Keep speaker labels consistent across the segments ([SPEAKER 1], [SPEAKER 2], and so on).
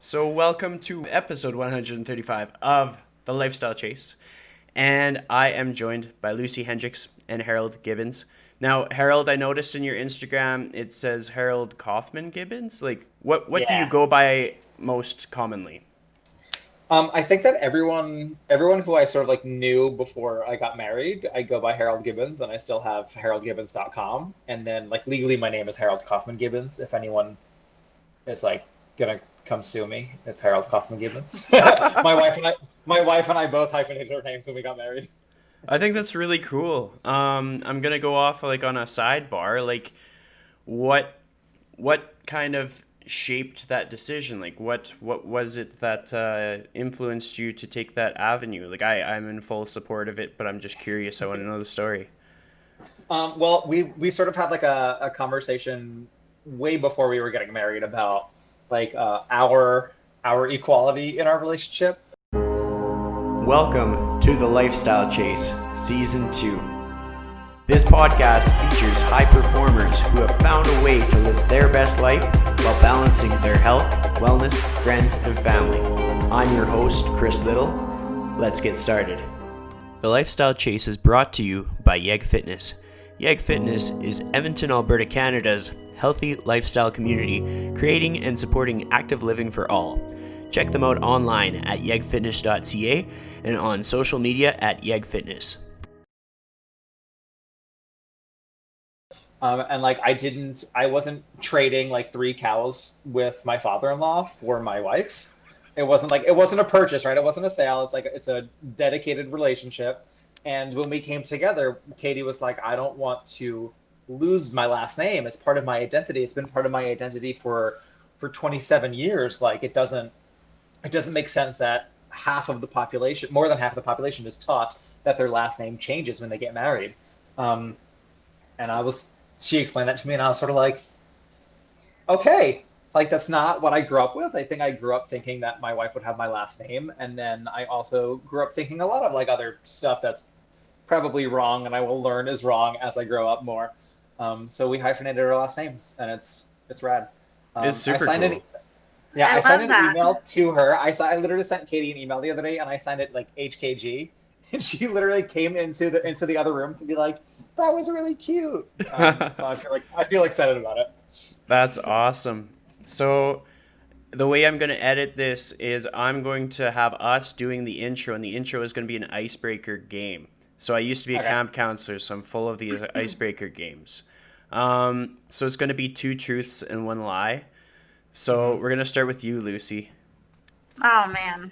[SPEAKER 1] So, welcome to episode 135 of The Lifestyle Chase. And I am joined by Lucy Hendricks and Harold Gibbons. Now, Harold, I noticed in your Instagram it says Harold Kaufman Gibbons. Like, what do you
[SPEAKER 2] Yeah.
[SPEAKER 1] go by most commonly?
[SPEAKER 2] I think that everyone who I sort of like knew before I got married, I go by Harold Gibbons, and I still have haroldgibbons.com. And then like legally, my name is Harold Kaufman Gibbons. If anyone is like gonna come sue me, it's Harold Kaufman Gibbons. My wife and I, my wife and I both hyphenated our names when we got married.
[SPEAKER 1] I think that's really cool. I'm gonna go off like on a sidebar. Like, what what kind of shaped that decision? Like, what was it that influenced you to take that avenue? Like, I'm in full support of it, but I'm just curious. I want to know the story.
[SPEAKER 2] Well, we sort of had like a conversation way before we were getting married about like our equality in our relationship.
[SPEAKER 1] Welcome to the Lifestyle Chase, Season 2. This podcast features high performers who have found a way to live their best life while balancing their health, wellness, friends, and family. I'm your host, Chris Little. Let's get started. The Lifestyle Chase is brought to you by Yeg Fitness. Yeg Fitness is Edmonton, Alberta, Canada's healthy lifestyle community, creating and supporting active living for all. Check them out online at yegfitness.ca and on social media at yegfitness.
[SPEAKER 2] And like I wasn't trading like three cows with my father-in-law for my wife. It wasn't a purchase, right? It wasn't a sale. It's a dedicated relationship. And when we came together, Katie was like, I don't want to lose my last name. It's part of my identity. It's been part of my identity for 27 years. Like it doesn't make sense that half of the population, more than half of the population, is taught that their last name changes when they get married. Um, and she explained that to me, and I was sort of like, okay, like that's not what I grew up with. I think I grew up thinking that my wife would have my last name, and then I also grew up thinking a lot of like other stuff that's probably wrong, and I will learn is wrong as I grow up more. So we hyphenated our last names, and it's rad.
[SPEAKER 1] It's
[SPEAKER 2] I
[SPEAKER 1] super
[SPEAKER 2] signed an
[SPEAKER 1] cool.
[SPEAKER 2] Yeah,
[SPEAKER 3] I
[SPEAKER 2] I signed
[SPEAKER 3] love
[SPEAKER 2] an
[SPEAKER 3] that.
[SPEAKER 2] email to her. I literally sent Katie an email the other day, and I signed it like HKG, and she literally came into the other room to be like, "That was really cute." So I feel excited about it.
[SPEAKER 1] That's awesome. So, the way I'm going to edit this is I'm going to have us doing the intro, and the intro is going to be an icebreaker game. So, I used to be a
[SPEAKER 2] Okay.
[SPEAKER 1] camp counselor, so I'm full of these icebreaker games. So, it's going to be two truths and one lie. So,
[SPEAKER 2] hmm
[SPEAKER 1] we're going to start with you, Lucy.
[SPEAKER 3] Oh man.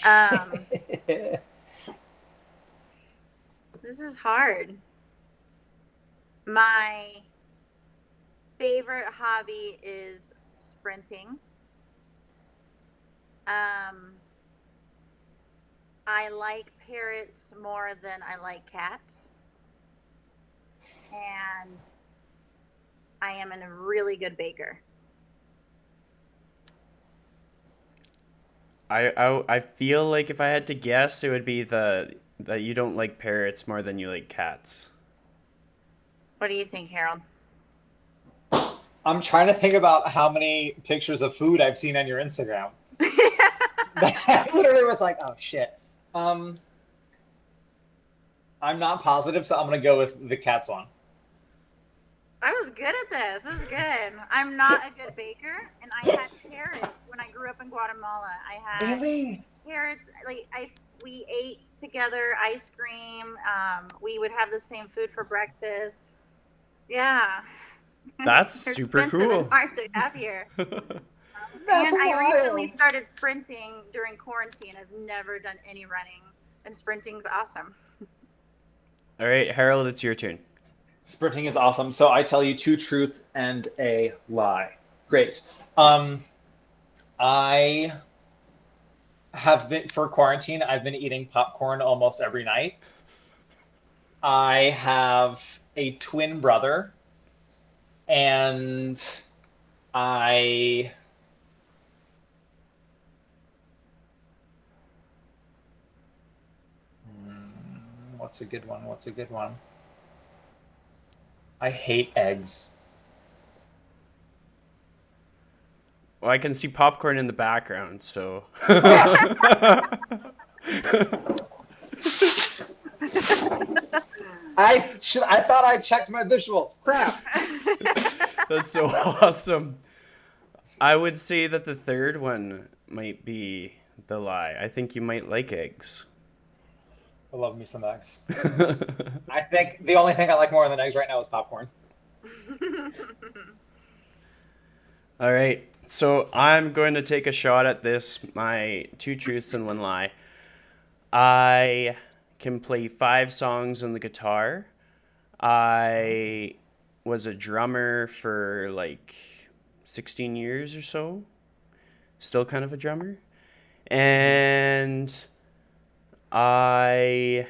[SPEAKER 3] Um, this is hard. My favorite hobby is sprinting. Um, I like parrots more than I like cats, and I am a really good baker.
[SPEAKER 1] I feel like if I had to guess, it would be that you don't like parrots more than you like cats.
[SPEAKER 3] What do you think, Harold?
[SPEAKER 2] I'm trying to think about how many pictures of food I've seen on your Instagram. I literally was like, "Oh shit." Um, I'm not positive, so I'm gonna go with the cats one.
[SPEAKER 3] I was good at this. It was good. I'm not a good baker, and I had parrots when I grew up in Guatemala. I had
[SPEAKER 2] Really?
[SPEAKER 3] parrots. We ate together ice cream. We would have the same food for breakfast. Yeah,
[SPEAKER 1] That's
[SPEAKER 3] they're
[SPEAKER 1] super
[SPEAKER 3] expensive and
[SPEAKER 1] cool.
[SPEAKER 3] hard to have here.
[SPEAKER 2] That's
[SPEAKER 3] And I recently
[SPEAKER 2] wild.
[SPEAKER 3] started sprinting during quarantine. I've never done any running, and sprinting's awesome.
[SPEAKER 1] All right, Harold, it's your turn.
[SPEAKER 2] Sprinting is awesome. So I tell you two truths and a lie. Great. Um, I have been for quarantine. I've been eating popcorn almost every night. I have a twin brother, and I what's a good one? What's a good one? I hate eggs.
[SPEAKER 1] Well, I can see popcorn in the background, so.
[SPEAKER 2] I thought I checked my visuals. Crap.
[SPEAKER 1] That's so awesome. I would say that the third one might be the lie. I think you might like eggs.
[SPEAKER 2] I love me some eggs. I think the only thing I like more than eggs right now is popcorn.
[SPEAKER 1] All right. So I'm going to take a shot at this. My 2 truths and 1 lie. I can play 5 songs on the guitar. I was a drummer for like 16 years or so. Still kind of a drummer. And I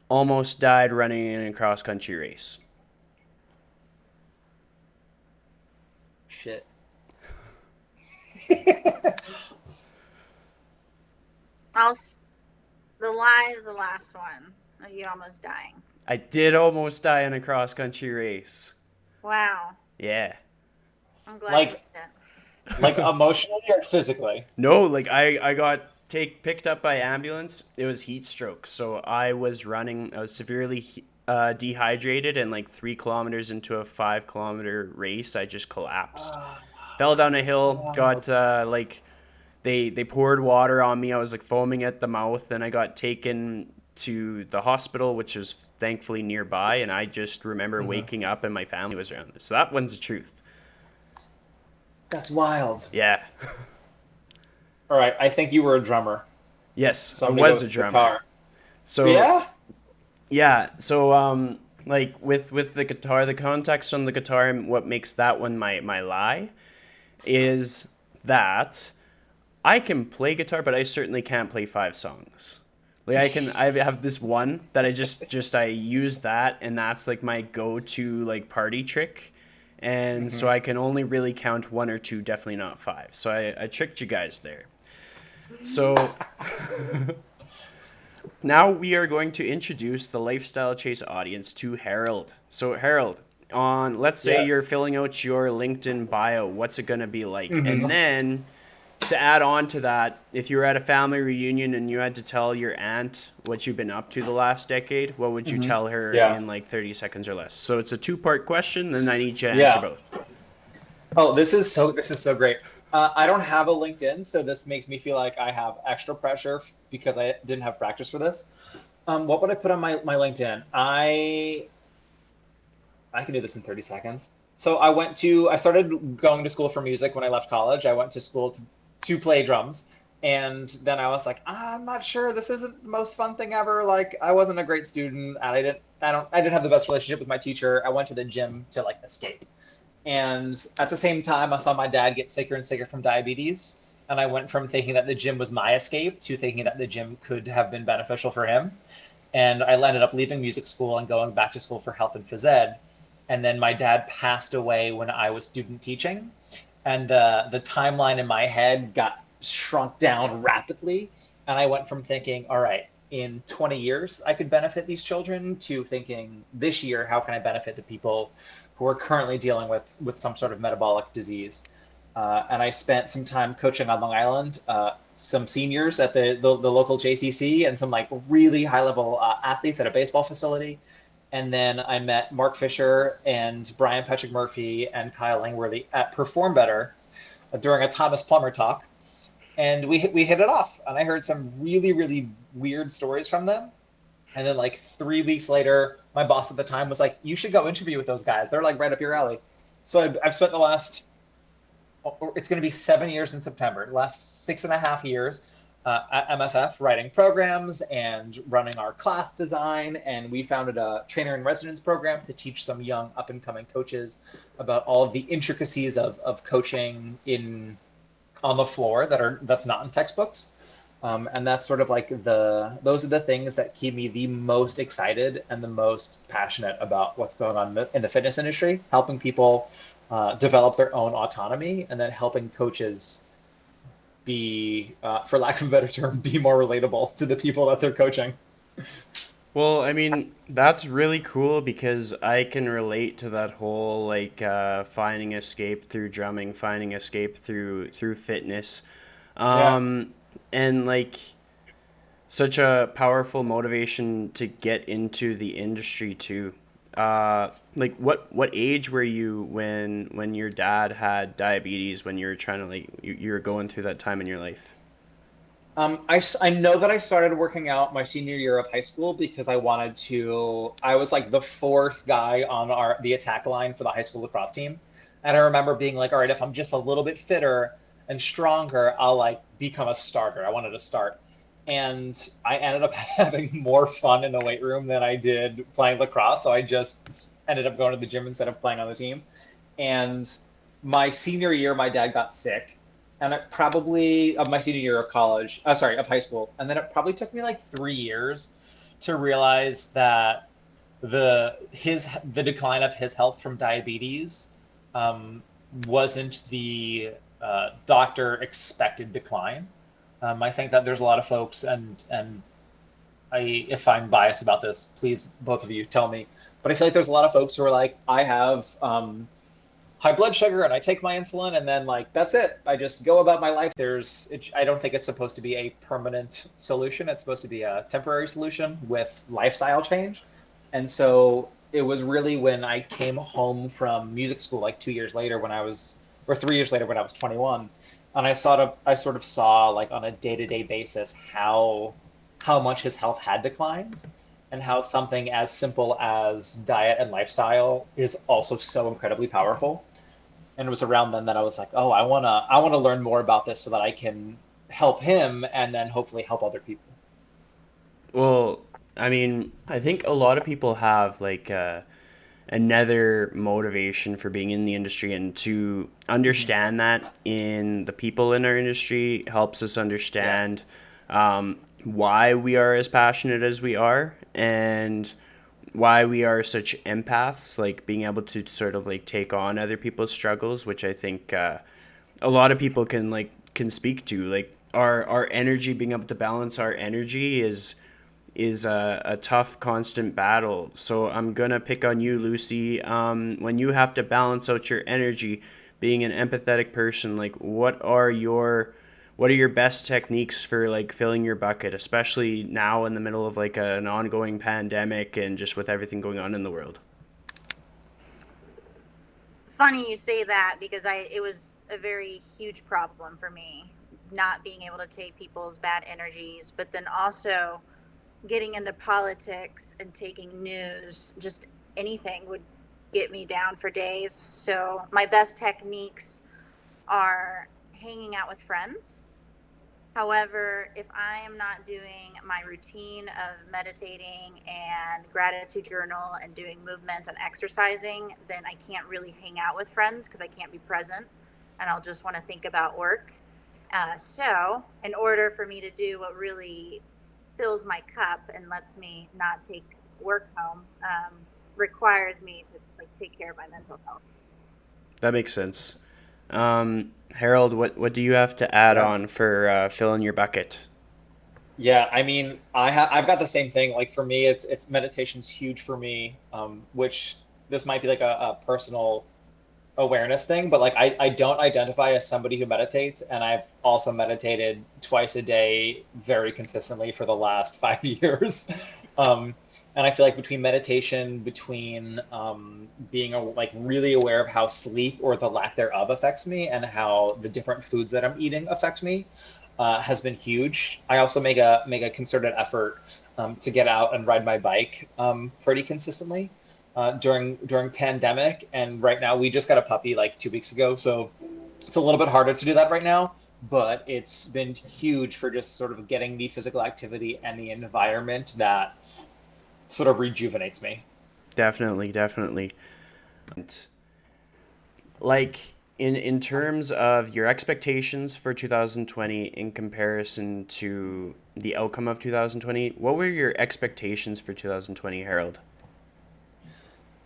[SPEAKER 1] almost died running in a cross-country race.
[SPEAKER 2] Shit.
[SPEAKER 3] The lie is the last one. Of you almost dying.
[SPEAKER 1] I did almost die in a cross-country race.
[SPEAKER 3] Wow.
[SPEAKER 1] Yeah.
[SPEAKER 3] I'm glad
[SPEAKER 2] Like-
[SPEAKER 3] you did.
[SPEAKER 2] Like emotionally or physically?
[SPEAKER 1] No, like I got picked up by ambulance. It was heat stroke. So I was severely dehydrated, and like 3 kilometers into a 5-kilometer race, I just collapsed. Fell down a hill, got they poured water on me. I was like foaming at the mouth, and I got taken to the hospital, which was thankfully nearby, and I just remember waking up and my family was around. So that one's the truth.
[SPEAKER 2] That's wild.
[SPEAKER 1] Yeah.
[SPEAKER 2] All right, I think you were a drummer.
[SPEAKER 1] Yes,
[SPEAKER 2] So
[SPEAKER 1] I
[SPEAKER 2] I'm gonna
[SPEAKER 1] was
[SPEAKER 2] go
[SPEAKER 1] a
[SPEAKER 2] with
[SPEAKER 1] drummer.
[SPEAKER 2] guitar.
[SPEAKER 1] So
[SPEAKER 2] Yeah?
[SPEAKER 1] so like with the guitar, the context on the guitar and what makes that one my lie is that I can play guitar, but I certainly can't play 5 songs. Like I have this one that I use that, and that's like my go-to like party trick. And so I can only really count 1 or 2, definitely not 5. So I tricked you guys there. So now we are going to introduce the Lifestyle Chase audience to Harold. So Harold, let's say you're filling out your LinkedIn bio, what's it going to be like? And then to add on to that, if you were at a family reunion and you had to tell your aunt what you've been up to the last decade, what would you tell her in like 30 seconds or less? So it's a 2-part question, and I need you to answer both.
[SPEAKER 2] Oh, this is so great. I don't have a LinkedIn, so this makes me feel like I have extra pressure because I didn't have practice for this. What would I put on my LinkedIn? I can do this in 30 seconds. So I started going to school for music when I left college. I went to school to play drums. And then I was like, I'm not sure, this isn't the most fun thing ever. Like, I wasn't a great student, and I didn't have the best relationship with my teacher. I went to the gym to like escape. And at the same time, I saw my dad get sicker and sicker from diabetes. And I went from thinking that the gym was my escape to thinking that the gym could have been beneficial for him. And I ended up leaving music school and going back to school for health and phys ed. And then my dad passed away when I was student teaching. And the timeline in my head got shrunk down rapidly. And I went from thinking, all right, in 20 years, I could benefit these children, to thinking this year, how can I benefit the people who are currently dealing with some sort of metabolic disease? And I spent some time coaching on Long Island, some seniors at the local JCC, and some like really high level athletes at a baseball facility. And then I met Mark Fisher and Brian Patrick Murphy and Kyle Langworthy at Perform Better during a Thomas Plummer talk. And we hit it off, and I heard some really, really weird stories from them. And then like 3 weeks later, my boss at the time was like, you should go interview with those guys. They're like right up your alley. So I've spent the last, it's going to be 7 years in September, the last 6.5 years at MFF writing programs and running our class design. And we founded a trainer in residence program to teach some young up and coming coaches about all of the intricacies of coaching on the floor that's not in textbooks. And that's sort of like those are the things that keep me the most excited and the most passionate about what's going on in the fitness industry, helping people develop their own autonomy, and then helping coaches be, for lack of a better term, be more relatable to the people that they're coaching.
[SPEAKER 1] Well, I mean, that's really cool because I can relate to that whole like finding escape through drumming, finding escape through fitness.
[SPEAKER 2] Yeah.
[SPEAKER 1] Um, and like such a powerful motivation to get into the industry too. Like what age were you when your dad had diabetes when you were trying to like you were going through that time in your life?
[SPEAKER 2] I know that I started working out my senior year of high school because I was like the fourth guy on the attack line for the high school lacrosse team. And I remember being like, all right, if I'm just a little bit fitter and stronger, I'll like become a starter. I wanted to start. And I ended up having more fun in the weight room than I did playing lacrosse. So I just ended up going to the gym instead of playing on the team. And my senior year, my dad got sick, and it probably of my senior year of college, sorry, of high school, and then it probably took me like 3 years to realize that the decline of his health from diabetes um, wasn't the doctor expected decline. I think that there's a lot of folks, and if I'm biased about this, please both of you tell me. But I feel like there's a lot of folks who are like, I have high blood sugar and I take my insulin and then like that's it. I just go about my life. I don't think it's supposed to be a permanent solution. It's supposed to be a temporary solution with lifestyle change. And so it was really when I came home from music school like 2 years later or 3 years later when I was 21, and I sort of saw like on a day-to-day basis how much his health had declined and how something as simple as diet and lifestyle is also so incredibly powerful. And it was around then that I was like, oh, I wanna learn more about this so that I can help him and then hopefully help other people.
[SPEAKER 1] Well, I mean, I think a lot of people have like another motivation for being in the industry, and to
[SPEAKER 2] Hmm.
[SPEAKER 1] understand that in the people in our industry helps us
[SPEAKER 2] Yeah.
[SPEAKER 1] understand why we are as passionate as we are, and why we are such empaths, like being able to sort of like take on other people's struggles, which I think a lot of people can speak to, like our energy, being able to balance our energy is a tough constant battle. So I'm gonna pick on you, Lucy. When you have to balance out your energy, being an empathetic person, like what are your best techniques for like filling your bucket, especially now in the middle of like an ongoing pandemic and just with everything going on in the world?
[SPEAKER 3] Funny you say that because it was a very huge problem for me not being able to take people's bad energies, but then also getting into politics and taking news, just anything would get me down for days. So my best techniques are hanging out with friends. However, if I am not doing my routine of meditating and gratitude journal and doing movement and exercising, then I can't really hang out with friends because I can't be present and I'll just want to think about work. So, in order for me to do what really fills my cup and lets me not take work home, requires me to like take care of my mental health.
[SPEAKER 1] That makes sense. Harold, what do you have to add
[SPEAKER 2] Yeah.
[SPEAKER 1] on for filling your bucket?
[SPEAKER 2] Yeah, I mean, I've got the same thing. Like for me, it's meditation's huge for me. Which this might be like a personal awareness thing, but like I don't identify as somebody who meditates, and I've also meditated twice a day very consistently for the last 5 years. Um, and I feel like between meditation, between being like really aware of how sleep or the lack thereof affects me, and how the different foods that I'm eating affect me, has been huge. I also make a concerted effort to get out and ride my bike pretty consistently during pandemic. And right now, we just got a puppy like 2 weeks ago, so it's a little bit harder to do that right now. But it's been huge for just sort of getting the physical activity and the environment that sort of rejuvenates me.
[SPEAKER 1] Definitely, definitely. Like in terms of your expectations for 2020 in comparison to the outcome of 2020, what were your expectations for 2020, Harold?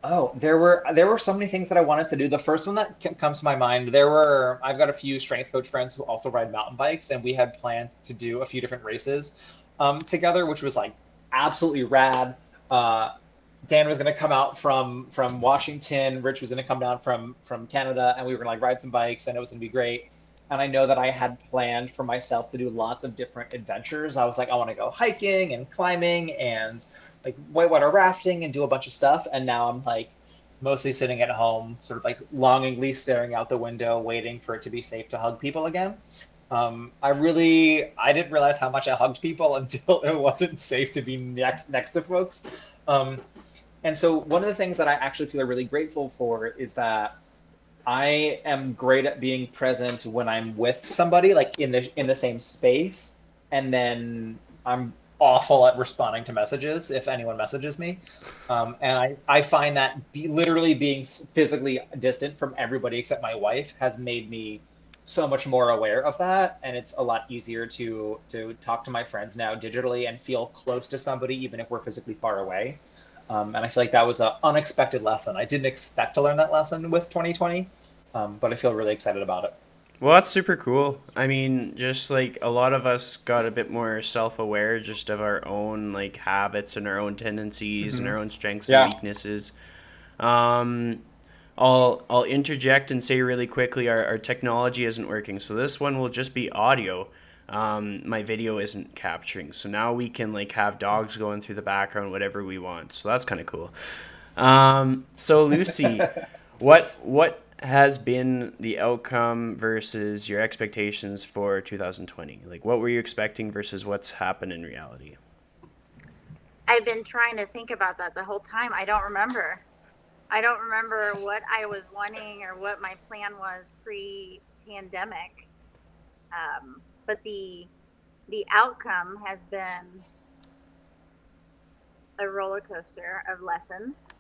[SPEAKER 2] Oh, there were so many things that I wanted to do. The first one that comes to my mind, I've got a few strength coach friends who also ride mountain bikes, and we had planned to do a few different races together, which was like absolutely rad. Dan was going to come out from Washington. Rich was going to come down from Canada, and we were going to like ride some bikes, and it was going to be great. And I know that I had planned for myself to do lots of different adventures. I was like, I want to go hiking and climbing and like whitewater rafting and do a bunch of stuff. And now I'm like mostly sitting at home, sort of like longingly staring out the window, waiting for it to be safe to hug people again. I didn't realize how much I hugged people until it wasn't safe to be next to folks. Um, and so one of the things that I actually feel really grateful for is that I am great at being present when I'm with somebody, like in the same space, and then I'm awful at responding to messages if anyone messages me. And I find that literally being physically distant from everybody except my wife has made me so much more aware of that, and it's a lot easier to talk to my friends now digitally and feel close to somebody even if we're physically far away. And I feel like that was an unexpected lesson. I didn't expect to learn that lesson with 2020, but I feel really excited about it.
[SPEAKER 1] Well, that's super cool. I mean, just like a lot of us got a bit more self-aware just of our own like habits and our own tendencies and
[SPEAKER 2] Hmm.
[SPEAKER 1] our own strengths and
[SPEAKER 2] Yeah.
[SPEAKER 1] weaknesses. Um, I'll interject and say really quickly our technology isn't working, so this one will just be audio. My video isn't capturing, so now we can like have dogs going through the background, whatever we want. So that's kind of cool. So Lucy, what has been the outcome versus your expectations for 2020? Like, what were you expecting versus what's happened in reality?
[SPEAKER 3] I've been trying to think about that the whole time. I don't remember. I don't remember what I was wanting or what my plan was pre-pandemic. But the outcome has been a roller coaster of lessons,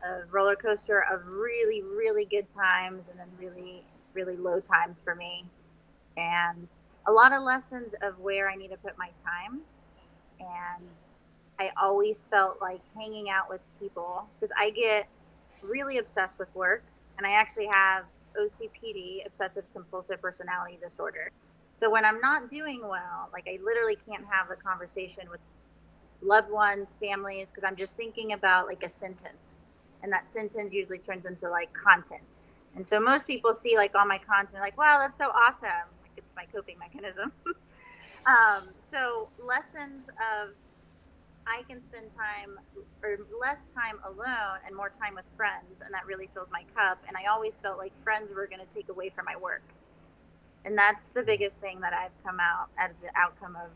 [SPEAKER 3] a roller coaster of really, really good times and then really, really low times for me. And a lot of lessons of where I need to put my time. And I always felt like hanging out with people because I get really obsessed with work, and I actually have OCPD, obsessive compulsive personality disorder. So when I'm not doing well, like I literally can't have a conversation with loved ones, families, because I'm just thinking about like a sentence, and that sentence usually turns into like content. And so most people see like all my content, like, wow, that's so awesome. Like it's my coping mechanism. So lessons of I can spend time or less time alone and more time with friends, and that really fills my cup. And I always felt like friends were going to take away from my work, and that's the biggest thing that I've come out at the outcome of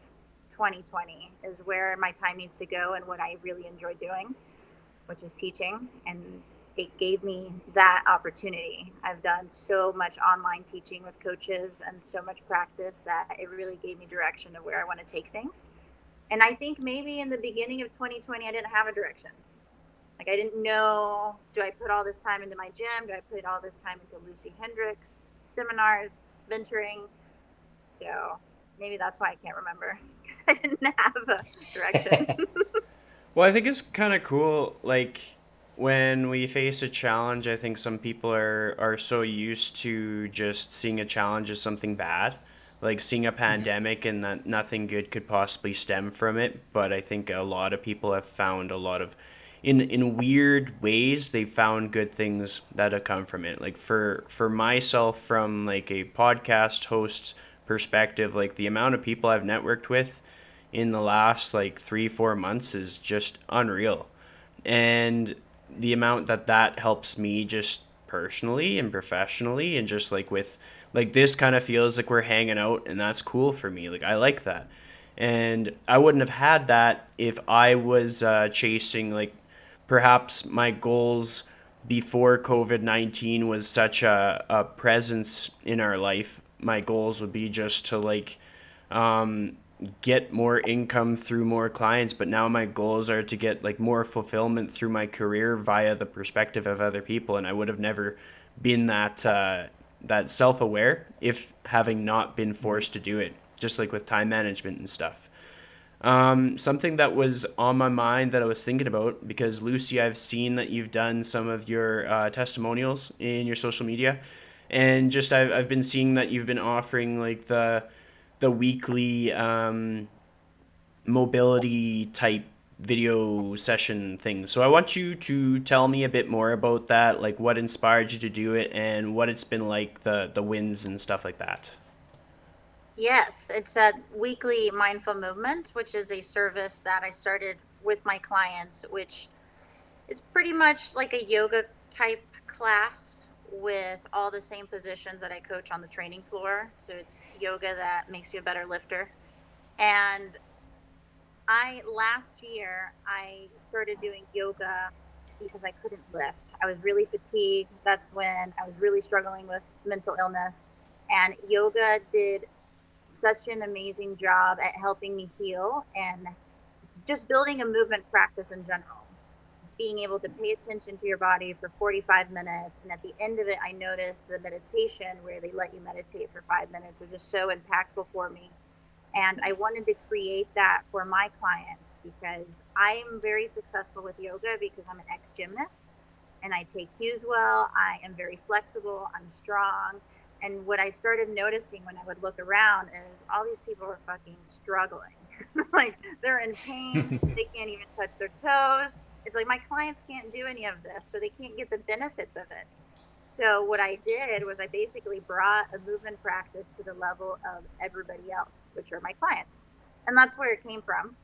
[SPEAKER 3] 2020 is where my time needs to go and what I really enjoy doing, which is teaching. And it gave me that opportunity. I've done so much online teaching with coaches and so much practice that it really gave me direction of where I want to take things. And I think maybe in the beginning of 2020, I didn't have a direction. Like I didn't know, do I put all this time into my gym? Do I put all this time into Lucy Hendricks, seminars, venturing? So maybe that's why I can't remember because I didn't have a direction.
[SPEAKER 1] Well, I think it's kind of cool. Like when we face a challenge, I think some people are so used to just seeing a challenge as something bad, like seeing a
[SPEAKER 2] Hmm.
[SPEAKER 1] pandemic and that nothing good could possibly stem from it. But I think a lot of people have found a lot of, in weird ways, they found good things that have come from it. Like for myself, from like a podcast host perspective, like the amount of people I've networked with in the last like 3 4 months is just unreal, and the amount that that helps me just personally and professionally, and just like with like this kind of feels like we're hanging out, and that's cool for me. Like I like that, and I wouldn't have had that if I was chasing like perhaps my goals before COVID-19 was such a presence in our life. My goals would be just to like um, get more income through more clients, but now my goals are to get like more fulfillment through my career via the perspective of other people, and I would have never been that self-aware if having not been forced to do it, just like with time management and stuff. Something that was on my mind that I was thinking about, because Lucy, I've seen that you've done some of your testimonials in your social media, and just I've been seeing that you've been offering like the weekly mobility type video session thing. So I want you to tell me a bit more about that, like what inspired you to do it and what it's been like, the wins and stuff like that.
[SPEAKER 3] Yes, it's a weekly mindful movement, which is a service that I started with my clients, which is pretty much like a yoga type class with all the same positions that I coach on the training floor. So it's yoga that makes you a better lifter. And last year I started doing yoga because I couldn't lift. I was really fatigued. That's when I was really struggling with mental illness. And yoga did such an amazing job at helping me heal and just building a movement practice in general. Being able to pay attention to your body for 45 minutes. And at the end of it, I noticed the meditation where they let you meditate for 5 minutes was just so impactful for me. And I wanted to create that for my clients because I'm very successful with yoga because I'm an ex-gymnast and I take cues well. I am very flexible. I'm strong. And what I started noticing when I would look around is all these people are fucking struggling. Like they're in pain. They can't even touch their toes. It's like my clients can't do any of this, so they can't get the benefits of it. So what I did was I basically brought a movement practice to the level of everybody else, which are my clients. And that's where it came from.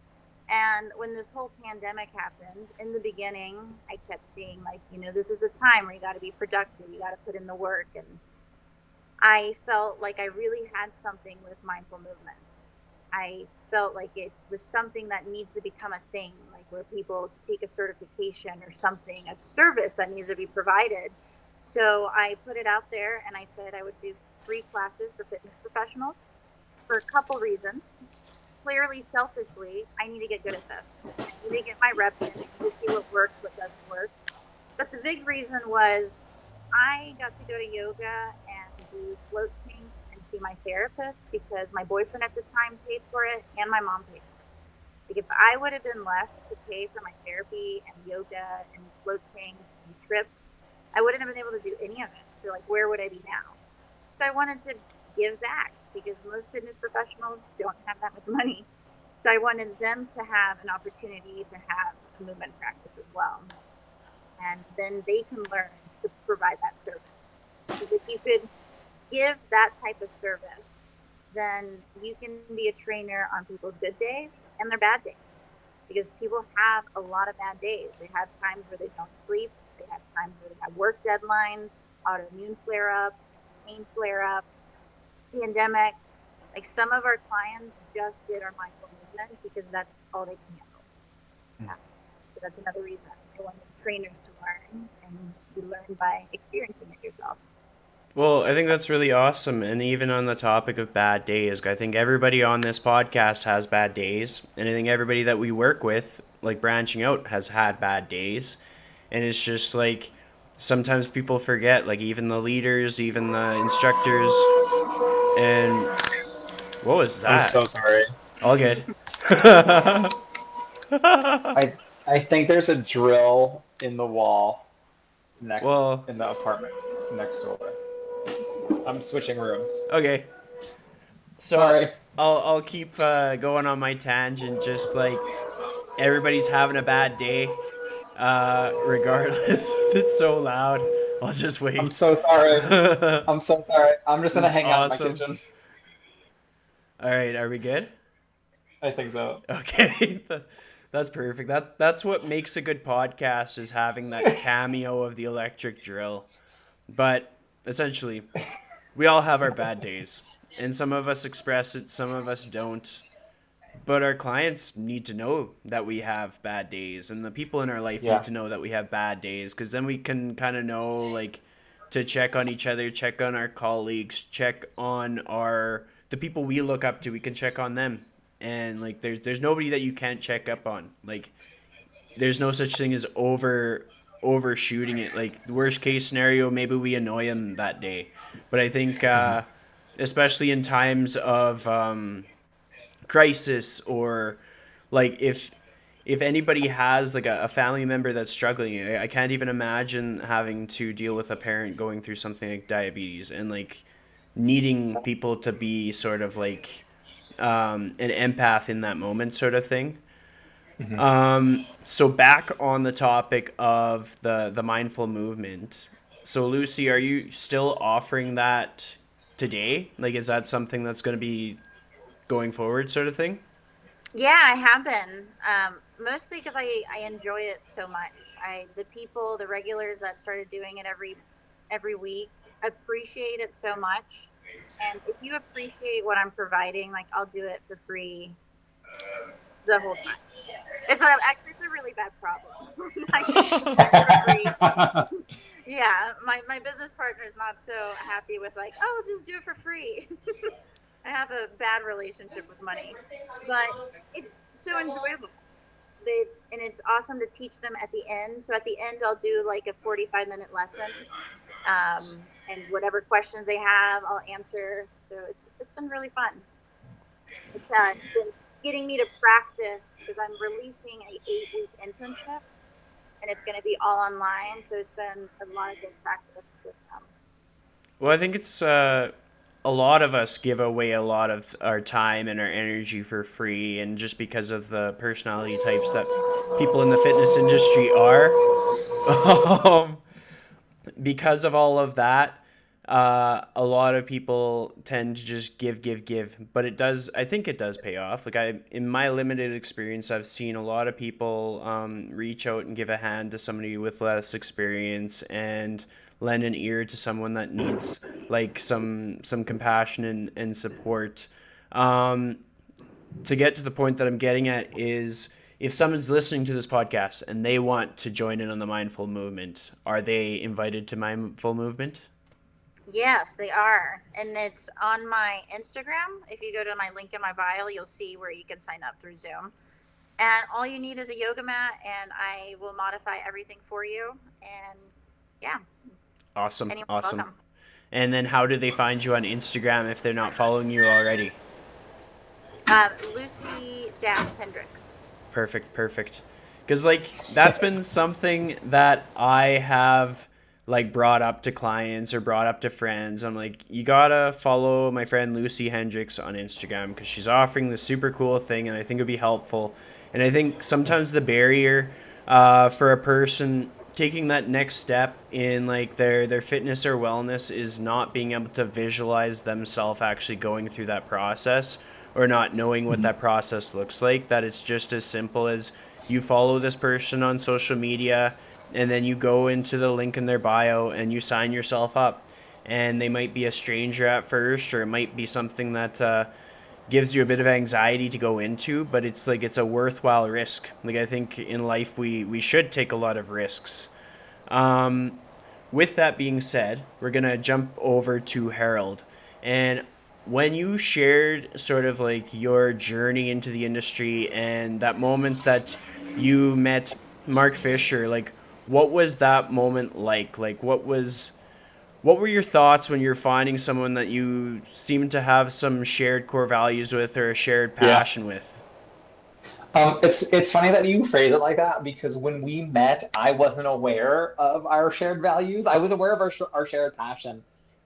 [SPEAKER 3] And when this whole pandemic happened, in the beginning, I kept seeing like, this is a time where you got to be productive, you got to put in the work. And I felt like I really had something with mindful movement. I felt like it was something that needs to become a thing, like where people take a certification or something, a service that needs to be provided. So I put it out there and I said I would do 3 classes for fitness professionals for a couple reasons. Clearly, selfishly, I need to get good at this. I need to get my reps in. I need to see what works, what doesn't work. But the big reason was I got to go to yoga and do float tanks and see my therapist because my boyfriend at the time paid for it and my mom paid for it. Like if I would have been left to pay for my therapy and yoga and float tanks and trips, I wouldn't have been able to do any of it. So like, where would I be now? So I wanted to give back because most fitness professionals don't have that much money. So I wanted them to have an opportunity to have a movement practice as well. And then they can learn to provide that service. Because if you could give that type of service, then you can be a trainer on people's good days and their bad days. Because people have a lot of bad days. They have times where they don't sleep. They have times where they have work deadlines, autoimmune flare-ups, pain flare-ups, pandemic. Like some of our clients just did our mindful movement because that's all they can handle. Yeah. So that's another reason I wanted trainers to learn, and you learn by experiencing it yourself.
[SPEAKER 1] Well, I think that's really awesome. And even on the topic of bad days, I think everybody on this podcast has bad days. And I think everybody that we work with, like branching out, has had bad days. And it's just like sometimes people forget, like even the leaders, even the instructors. And what was
[SPEAKER 2] I'm
[SPEAKER 1] that?
[SPEAKER 2] so sorry.
[SPEAKER 1] All good.
[SPEAKER 2] I think there's a drill in the wall next
[SPEAKER 1] Well,
[SPEAKER 2] in the apartment next door. I'm switching rooms.
[SPEAKER 1] okay. So
[SPEAKER 2] Sorry.
[SPEAKER 1] I'll keep going on my tangent. Just like everybody's having a bad day, regardless if it's so loud. I'll just
[SPEAKER 2] I'm
[SPEAKER 1] wait.
[SPEAKER 2] so sorry. I'm so sorry. I'm just
[SPEAKER 1] This
[SPEAKER 2] gonna
[SPEAKER 1] is
[SPEAKER 2] hang out in my
[SPEAKER 1] awesome.
[SPEAKER 2] kitchen.
[SPEAKER 1] All right, are we good?
[SPEAKER 2] I think so.
[SPEAKER 1] Okay, that's perfect. That's what makes a good podcast, is having that cameo of the electric drill. But essentially, we all have our bad days, and some of us express it, some of us don't. But our clients need to know that we have bad days, and the people in our life need
[SPEAKER 2] Yeah.
[SPEAKER 1] to know that we have bad days, because then we can kind of know, like, to check on each other, check on our colleagues, check on the people we look up to. We can check on them, and like there's nobody that you can't check up on. Like there's no such thing as overshooting it. Like worst case scenario, maybe we annoy them that day, but I think especially in times of crisis, or like if anybody has like a family member that's struggling, I can't even imagine having to deal with a parent going through something like diabetes and like needing people to be sort of like an empath in that moment, sort of thing.
[SPEAKER 2] Mhm.
[SPEAKER 1] So back on the topic of the mindful movement. So Lucy, are you still offering that today? Like, is that something that's going to be going forward, sort of thing?
[SPEAKER 3] Yeah, I have been. Mostly because I enjoy it so much. The people, the regulars that started doing it every week appreciate it so much. And if you appreciate what I'm providing, like I'll do it for free the whole time. It's a really bad problem. I do things for free. Yeah, my business partner is not so happy with like, oh, just do it for free. I have a bad relationship with money, but it's so enjoyable. And it's awesome to teach them at the end. So at the end, I'll do like a 45-minute lesson, and whatever questions they have, I'll answer. So it's been really fun. It's been getting me to practice because I'm releasing a 8-week internship, and it's going to be all online. So it's been a lot of good practice with them.
[SPEAKER 1] Well, I think it's a lot of us give away a lot of our time and our energy for free, and just because of the personality types that people in the fitness industry are, um, because of all of that, a lot of people tend to just give, give, give. But it does, I think it does pay off. Like in my limited experience, I've seen a lot of people reach out and give a hand to somebody with less experience and lend an ear to someone that needs like some compassion and support. Um, to get to the point that I'm getting at is if someone's listening to this podcast and they want to join in on the mindful movement, are they invited to mindful movement?
[SPEAKER 3] Yes, they are. And it's on my Instagram. If you go to my link in my bio, you'll see where you can sign up through Zoom. And all you need is a yoga mat, and I will modify everything for you. And yeah,
[SPEAKER 1] Awesome,
[SPEAKER 3] anyone's
[SPEAKER 1] awesome.
[SPEAKER 3] welcome.
[SPEAKER 1] And then how do they find you on Instagram if they're not following you already?
[SPEAKER 3] Lucy Hendricks.
[SPEAKER 1] Perfect, perfect. Because like that's been something that I have like brought up to clients or brought up to friends. I'm like, you gotta follow my friend Lucy Hendricks on Instagram because she's offering this super cool thing, and I think it'd be helpful. And I think sometimes the barrier for a person taking that next step in like their fitness or wellness is not being able to visualize themselves actually going through that process, or not knowing what that process looks like. That it's just as simple as you follow this person on social media and then you go into the link in their bio and you sign yourself up. And they might be a stranger at first, or it might be something that gives you a bit of anxiety to go into, but it's like it's a worthwhile risk. Like I think in life we should take a lot of risks. Um, with that being said, we're gonna jump over to Harold. And when you shared sort of like your journey into the industry and that moment that you met Mark Fisher, like what was that moment like? Like what were your thoughts when you're finding someone that you seem to have some shared core values with or a shared
[SPEAKER 2] Yeah.
[SPEAKER 1] passion with?
[SPEAKER 2] It's funny that you phrase it like that because when we met, I wasn't aware of our shared values. I was aware of our shared passion,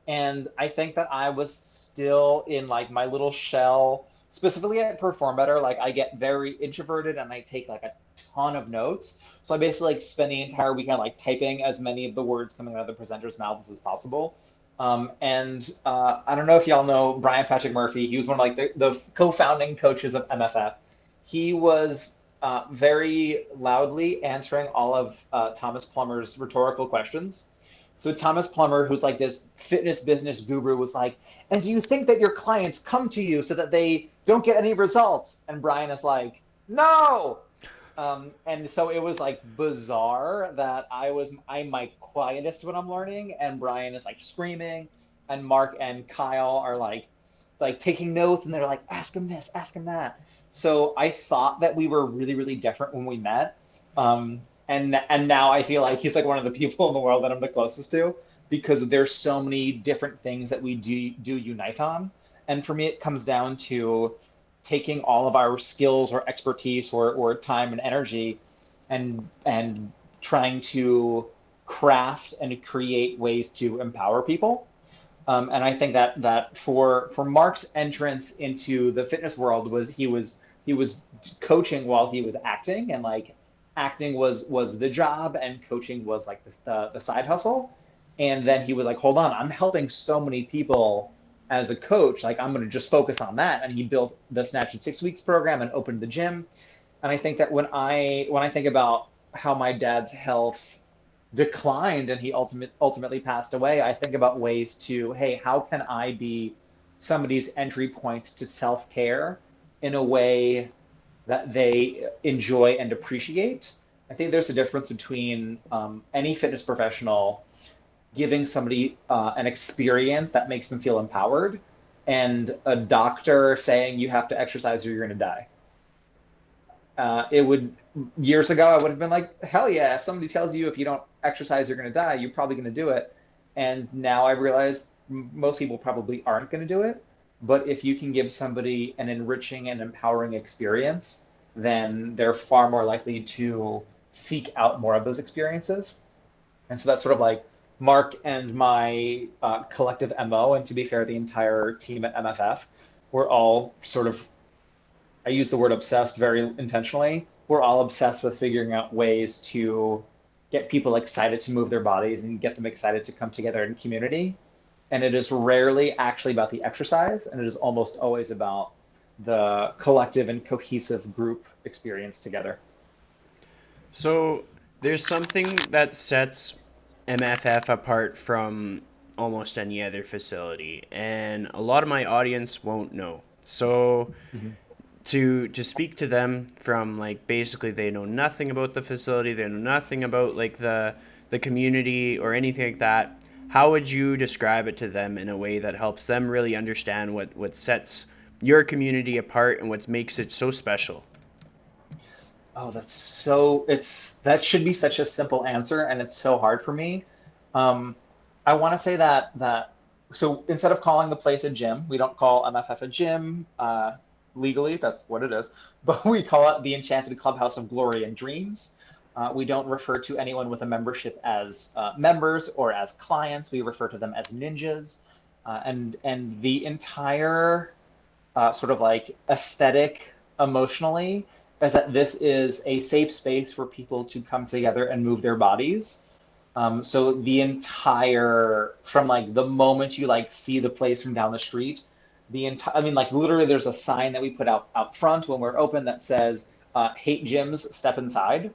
[SPEAKER 2] and I think that I was still in like my little shell. Specifically at Perform Better, like I get very introverted and I take like a ton of notes. So I basically like spend the entire weekend like typing as many of the words coming out of the presenter's mouths as possible. And I don't know if y'all know Brian Patrick Murphy. He was one of like the co-founding coaches of MFF. He was very loudly answering all of Thomas Plummer's rhetorical questions. So Thomas Plummer, who's like this fitness business guru, was like, "And do you think that your clients come to you so that they don't get any results?" And Brian is like, "No." And so it was like bizarre that I'm my quietest when I'm learning, and Brian is like screaming, and Mark and Kyle are like taking notes, and they're like, "Ask him this, ask him that." So I thought that we were really, really different when we met. And now I feel like he's like one of the people in the world that I'm the closest to because there's so many different things that we do unite on. And for me, it comes down to taking all of our skills or expertise or time and energy and trying to craft and create ways to empower people. And I think that for Mark's entrance into the fitness world was he was he was coaching while he was acting, and like acting was the job and coaching was like the side hustle. And then he was like, hold on, I'm helping so many people as a coach, like I'm going to just focus on that. And he built the Snatch in 6 Weeks program and opened the gym. And I think that when I think about how my dad's health declined and he ultimately passed away, I think about ways to, hey, how can I be somebody's entry points to self-care in a way that they enjoy and appreciate. I think there's a difference between any fitness professional giving somebody an experience that makes them feel empowered and a doctor saying you have to exercise or you're going to die. It would Years ago I would have been like, hell yeah, if somebody tells you if you don't exercise you're going to die, you're probably going to do it. And now I realize most people probably aren't going to do it. But if you can give somebody an enriching and empowering experience, then they're far more likely to seek out more of those experiences. And so that's sort of like Mark and my collective MO. And to be fair, the entire team at MFF, we're all sort of, I use the word obsessed very intentionally. We're all obsessed with figuring out ways to get people excited to move their bodies and get them excited to come together in community. And it is rarely actually about the exercise, and it is almost always about the collective and cohesive group experience together.
[SPEAKER 1] So there's something that sets MFF apart from almost any other facility, and a lot of my audience won't know. So
[SPEAKER 2] Mm-hmm.
[SPEAKER 1] to speak to them from like basically they know nothing about the facility, they know nothing about like the community or anything like that. How would you describe it to them in a way that helps them really understand what sets your community apart and what makes it so special?
[SPEAKER 2] Oh, that should be such a simple answer, and it's so hard for me. Um, I want to say so instead of calling the place a gym, we don't call MFF a gym legally. That's what it is, but we call it the Enchanted Clubhouse of Glory and Dreams. We don't refer to anyone with a membership as members or as clients. We refer to them as ninjas, and the entire sort of like aesthetic emotionally is that this is a safe space for people to come together and move their bodies. So the entire, from like the moment you like see the place from down the street, the entire, I mean, like literally there's a sign that we put out front when we're open that says, hate gyms, step inside.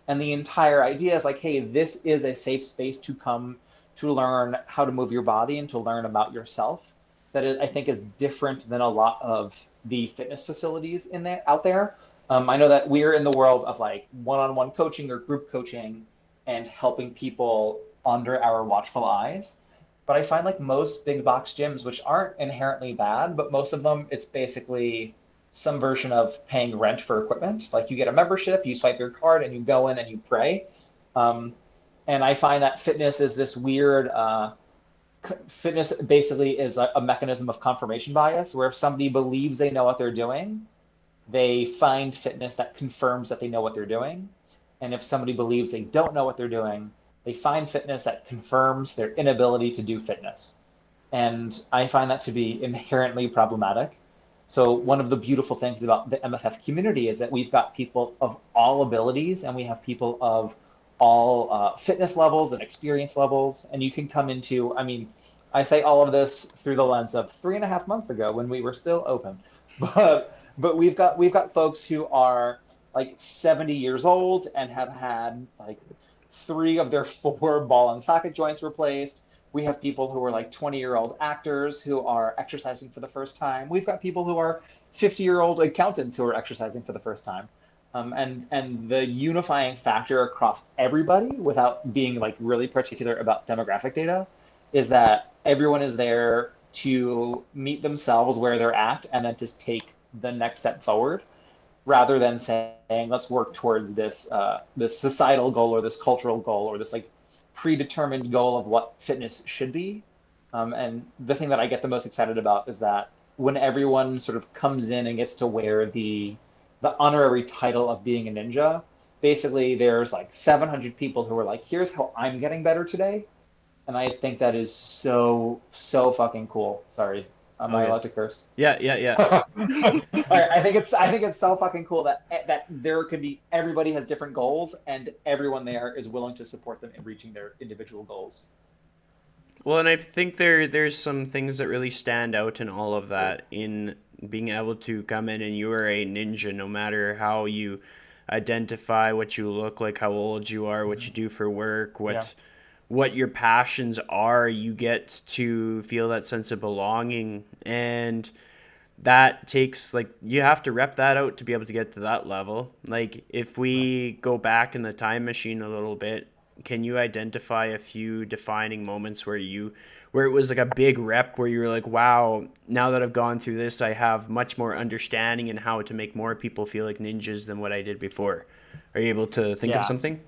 [SPEAKER 2] And the entire idea is like, hey, this is a safe space to come to learn how to move your body and to learn about yourself. I think is different than a lot of the fitness facilities in there out there. I know that we're in the world of like one-on-one coaching or group coaching and helping people under our watchful eyes. But I find like most big box gyms, which aren't inherently bad, but most of them, it's basically some version of paying rent for equipment. Like you get a membership, you swipe your card, and you go in and you pray. Um, and I find that fitness basically is a mechanism of confirmation bias, where if somebody believes they know what they're doing, they find fitness that confirms that they know what they're doing. And if somebody believes they don't know what they're doing, they find fitness that confirms their inability to do fitness. And I find that to be inherently problematic. So one of the beautiful things about the MFF community is that we've got people of all abilities and we have people of all fitness levels and experience levels. And you can come into, I mean, I say all of this through the lens of 3.5 months ago when we were still open, but we've got folks who are like 70 years old and have had like three of their four ball and socket joints replaced. We have people who are like 20-year-old actors who are exercising for the first time. We've got people who are 50-year-old accountants who are exercising for the first time. And the unifying factor across everybody, without being like really particular about demographic data, is that everyone is there to meet themselves where they're at and then just take the next step forward, rather than saying let's work towards this societal goal or this cultural goal or this like predetermined goal of what fitness should be. And the thing that I get the most excited about is that when everyone sort of comes in and gets to wear the honorary title of being a ninja, basically there's like 700 people who are like, here's how I'm getting better today. And I think that is so fucking cool. Sorry. Am
[SPEAKER 1] Oh
[SPEAKER 2] I
[SPEAKER 1] yeah.
[SPEAKER 2] allowed to curse?
[SPEAKER 1] Yeah, yeah, yeah.
[SPEAKER 2] All right, I think it's so fucking cool that there could be everybody has different goals and everyone there is willing to support them in reaching their individual goals.
[SPEAKER 1] Well, and I think there's some things that really stand out in all of that, in being able to come in and you are a ninja, no matter how you identify, what you look like, how old you are, what you do for work,
[SPEAKER 2] Yeah.
[SPEAKER 1] what your passions are. You get to feel that sense of belonging, and that takes, like, you have to rep that out to be able to get to that level. Like, if we go back in the time machine a little bit, can you identify a few defining moments where it was like a big rep, where you were like, wow, now that I've gone through this, I have much more understanding in how to make more people feel like ninjas than what I did before? Are you able to think of
[SPEAKER 2] Yeah.
[SPEAKER 1] something?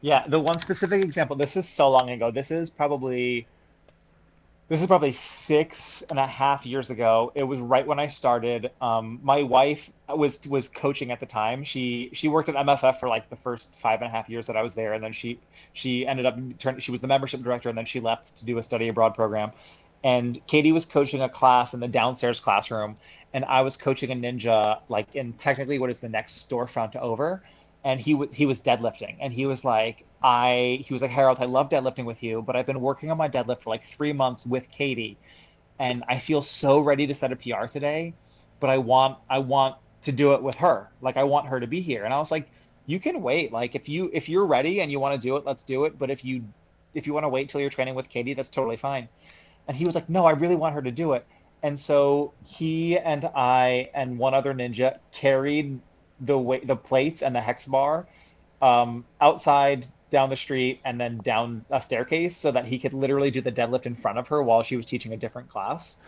[SPEAKER 2] Yeah, the one specific example, this is so long ago. This is probably 6.5 years ago. It was right when I started. My wife was coaching at the time. She worked at MFF for like the first 5.5 years that I was there, and then she ended up she was the membership director, and then she left to do a study abroad program. And Katie was coaching a class in the downstairs classroom, and I was coaching a ninja like in technically what is the next storefront over. And he was deadlifting, and he was like, Harold, I love deadlifting with you, but I've been working on my deadlift for like 3 months with Katie, and I feel so ready to set a PR today, but I want to do it with her. Like I want her to be here. And I was like, you can wait. Like if you're ready and you want to do it, let's do it. But if you want to wait till you're training with Katie, that's totally fine. And he was like, no, I really want her to do it. And so he and I and one other ninja carried the plates and the hex bar outside down the street and then down a staircase so that he could literally do the deadlift in front of her while she was teaching a different class.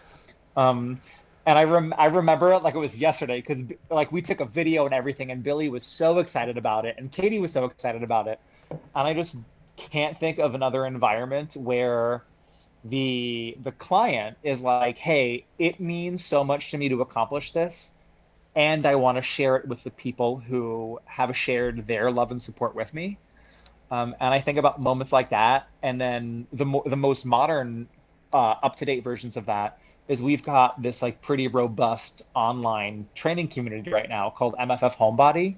[SPEAKER 2] Um, and I remember it like it was yesterday because like we took a video and everything, and Billy was so excited about it, and Katie was so excited about it, and I just can't think of another environment where the client is like, hey, it means so much to me to accomplish this, and I want to share it with the people who have shared their love and support with me. And I think about moments like that, and then the most modern, up to date versions of that is we've got this like pretty robust online training community right now called MFF Homebody,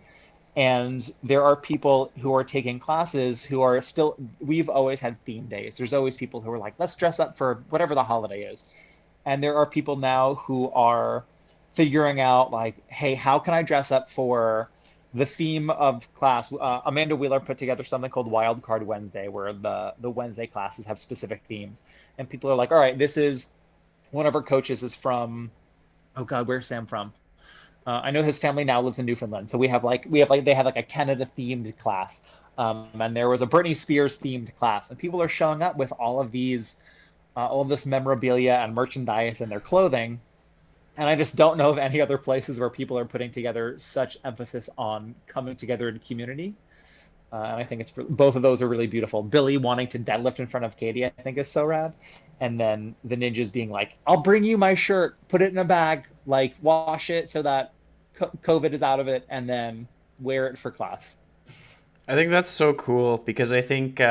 [SPEAKER 2] and there are people who are taking classes who are still. We've always had theme days. There's always people who are like, let's dress up for whatever the holiday is, and there are people now who are figuring out like, hey, how can I dress up for the theme of class? Amanda Wheeler put together something called Wild Card Wednesday, where the Wednesday classes have specific themes, and people are like, all right, this is one of our coaches is from, oh God, where's Sam from? I know his family now lives in Newfoundland, so we have like they have like a Canada themed class, and there was a Britney Spears themed class, and people are showing up with all of this memorabilia and merchandise and their clothing, and I just don't know of any other places where people are putting together such emphasis on coming together in community. And I think both of those are really beautiful. Billy wanting to deadlift in front of Katie, I think, is so rad. And then the ninjas being like, I'll bring you my shirt, put it in a bag, like wash it so that COVID is out of it, and then wear it for class.
[SPEAKER 1] I think that's so cool, because I think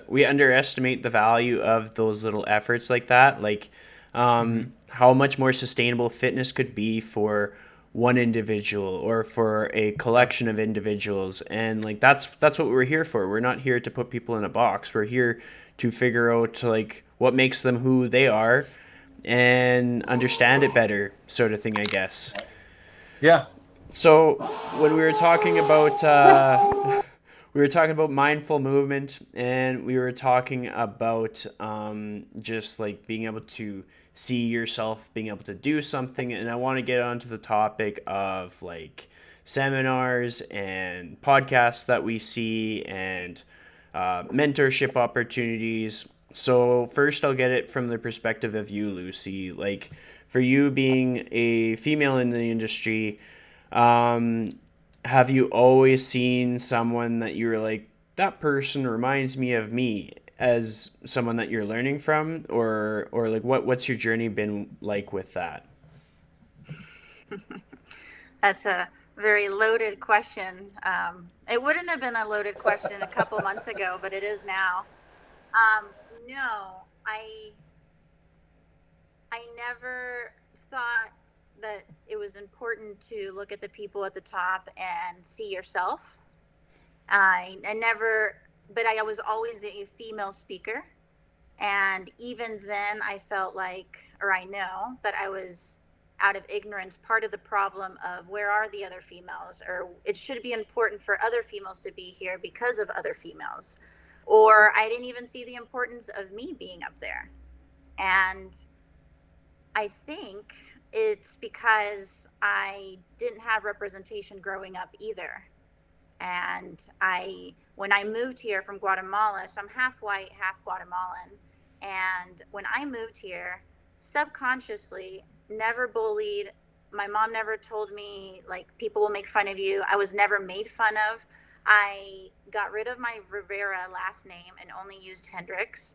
[SPEAKER 1] we underestimate the value of those little efforts like that. Like,
[SPEAKER 2] Mm-hmm.
[SPEAKER 1] how much more sustainable fitness could be for one individual or for a collection of individuals. And like, that's what we're here for. We're not here to put people in a box. We're here to figure out like what makes them who they are and understand it better, sort of thing, I guess.
[SPEAKER 2] Yeah.
[SPEAKER 1] So when we were talking about mindful movement, and we were talking about just like being able to see yourself being able to do something, and I want to get onto the topic of like seminars and podcasts that we see, and mentorship opportunities. So first, I'll get it from the perspective of you, Lucy. Like, for you being a female in the industry, um, have you always seen someone that you were like, that person reminds me of me, as someone that you're learning from, or like what's your journey been like with that?
[SPEAKER 3] That's a very loaded question. It wouldn't have been a loaded question a couple months ago, but it is now. Um, no, I never thought that it was important to look at the people at the top and see yourself. I never, but I was always a female speaker. And even then, I felt like, or I know that I was out of ignorance, part of the problem of where are the other females, or it should be important for other females to be here because of other females. Or I didn't even see the importance of me being up there. And I think it's because I didn't have representation growing up either. And when I moved here from Guatemala, so I'm half white, half Guatemalan. And when I moved here, subconsciously, never bullied. My mom never told me, like, people will make fun of you. I was never made fun of. I got rid of my Rivera last name and only used Hendricks.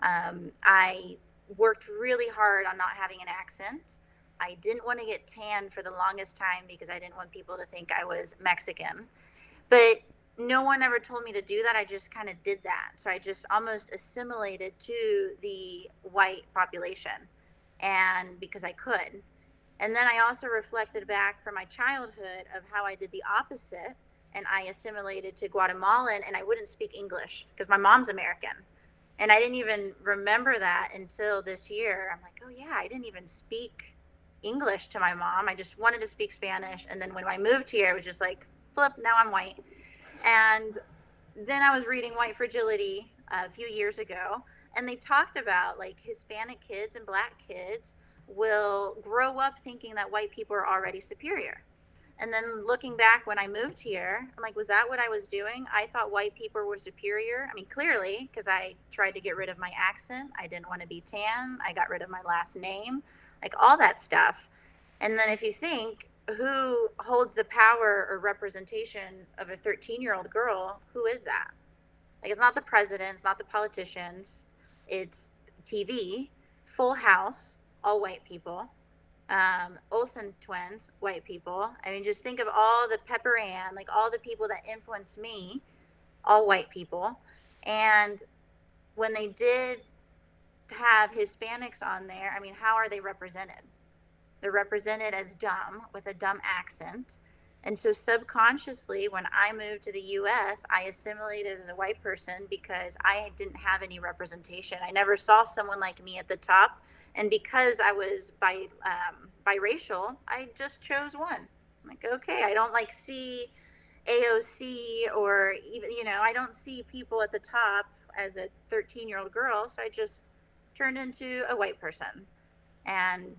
[SPEAKER 3] I worked really hard on not having an accent. I didn't want to get tan for the longest time because I didn't want people to think I was Mexican. But no one ever told me to do that. I just kind of did that. So I just almost assimilated to the white population, and because I could. And then I also reflected back from my childhood of how I did the opposite, and I assimilated to Guatemalan, and I wouldn't speak English because my mom's American. And I didn't even remember that until this year. I'm like, oh yeah, I didn't even speak English to my mom. I just wanted to speak Spanish. And then when I moved here, it was just like, flip, now I'm white. And then I was reading White Fragility a few years ago, and they talked about like Hispanic kids and Black kids will grow up thinking that white people are already superior. And then looking back when I moved here, I'm like, was that what I was doing? I thought white people were superior. I mean, clearly, because I tried to get rid of my accent. I didn't want to be tan. I got rid of my last name, like all that stuff. And then if you think, who holds the power or representation of a 13-year-old girl? Who is that? Like, it's not the president, it's not the politicians, it's TV, Full House, all white people, Olsen twins, white people. I mean, just think of all the Pepper Ann, like all the people that influenced me, all white people. And when they did have Hispanics on there, I mean, how are they represented? They're represented as dumb with a dumb accent. And so subconsciously, when I moved to the US, I assimilated as a white person because I didn't have any representation. I never saw someone like me at the top. And because I was biracial, I just chose one. I'm like, okay, I don't like see AOC or even, I don't see people at the top as a 13-year-old girl. So I just turned into a white person and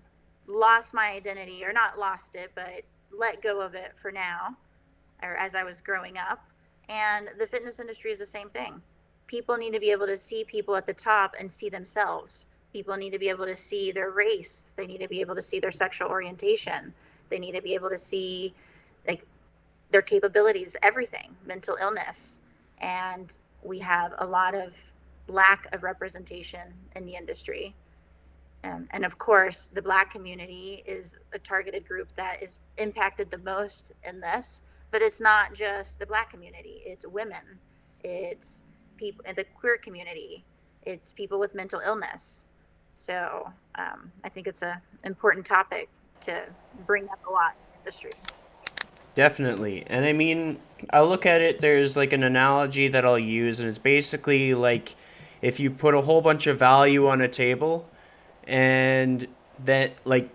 [SPEAKER 3] lost my identity, or not lost it, but let go of it for now, or as I was growing up. And the fitness industry is the same thing. People need to be able to see people at the top and see themselves. People need to be able to see their race. They need to be able to see their sexual orientation. They need to be able to see like their capabilities, everything, mental illness. And we have a lot of lack of representation in the industry. And of course, the Black community is a targeted group that is impacted the most in this. But it's not just the Black community. It's women. It's people in the queer community. It's people with mental illness. So I think it's an important topic to bring up a lot in the industry.
[SPEAKER 1] Definitely. And I mean, I look at it, there's like an analogy that I'll use, and it's basically like if you put a whole bunch of value on a table, and that like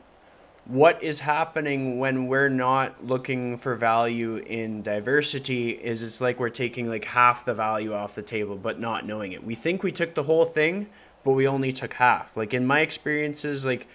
[SPEAKER 1] what is happening when we're not looking for value in diversity is it's like we're taking like half the value off the table but not knowing it. We think we took the whole thing, but we only took half. Like in my experiences, like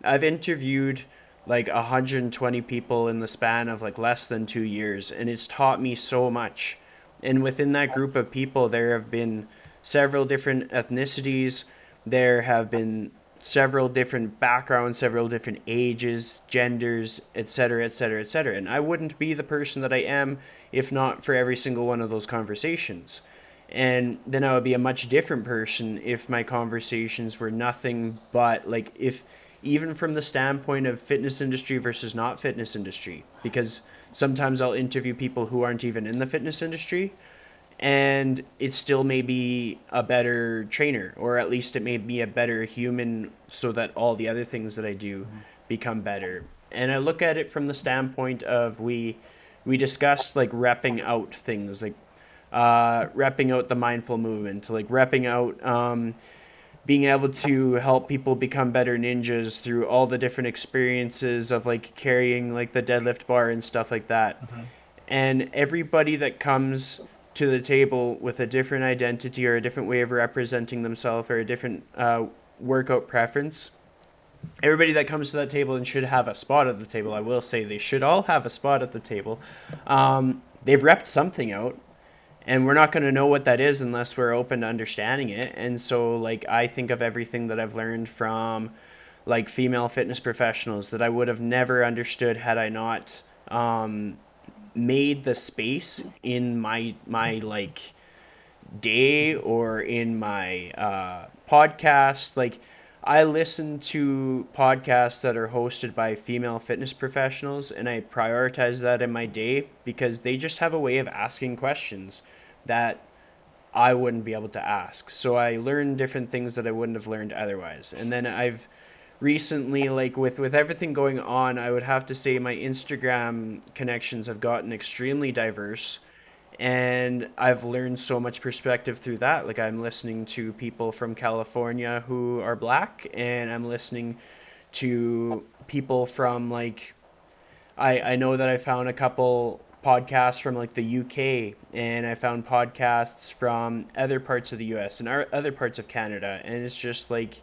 [SPEAKER 1] I've interviewed like 120 people in the span of like less than 2 years, and it's taught me so much. And within that group of people, there have been several different ethnicities. There have been several different backgrounds, several different ages, genders, etc., etc., etc. And I wouldn't be the person that I am if not for every single one of those conversations. And then I would be a much different person if my conversations were nothing but like, if even from the standpoint of fitness industry versus not fitness industry, because sometimes I'll interview people who aren't even in the fitness industry, and it still made me a better trainer, or at least it made me a better human, so that all the other things that I do become better. And I look at it from the standpoint of we discussed like repping out things, like repping out the mindful movement, like repping out being able to help people become better ninjas through all the different experiences of like carrying like the deadlift bar and stuff like that. And everybody that comes to the table with a different identity or a different way of representing themselves or a different workout preference, everybody that comes to that table and should have a spot at the table, I will say they should all have a spot at the table. They've repped something out, and we're not going to know what that is unless we're open to understanding it. And so like I think of everything that I've learned from like female fitness professionals that I would have never understood had I not made the space in my like day or in my podcast. Like I listen to podcasts that are hosted by female fitness professionals, and I prioritize that in my day because they just have a way of asking questions that I wouldn't be able to ask. So I learn different things that I wouldn't have learned otherwise. And then I've recently, like with everything going on, I would have to say my Instagram connections have gotten extremely diverse, and I've learned so much perspective through that. Like I'm listening to people from California who are black, and I'm listening to people from like I know that I found a couple podcasts from like the UK, and I found podcasts from other parts of the US and other parts of Canada, and it's just like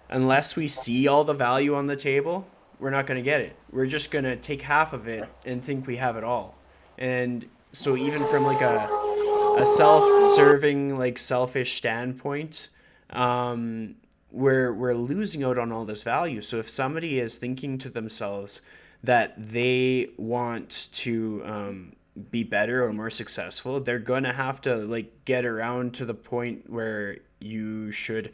[SPEAKER 1] unless we see all the value on the table, we're not going to get it. We're just going to take half of it and think we have it all. And so even from like a self-serving, like selfish standpoint, we're losing out on all this value. So if somebody is thinking to themselves that they want to be better or more successful, they're going to have to like get around to the point where you should,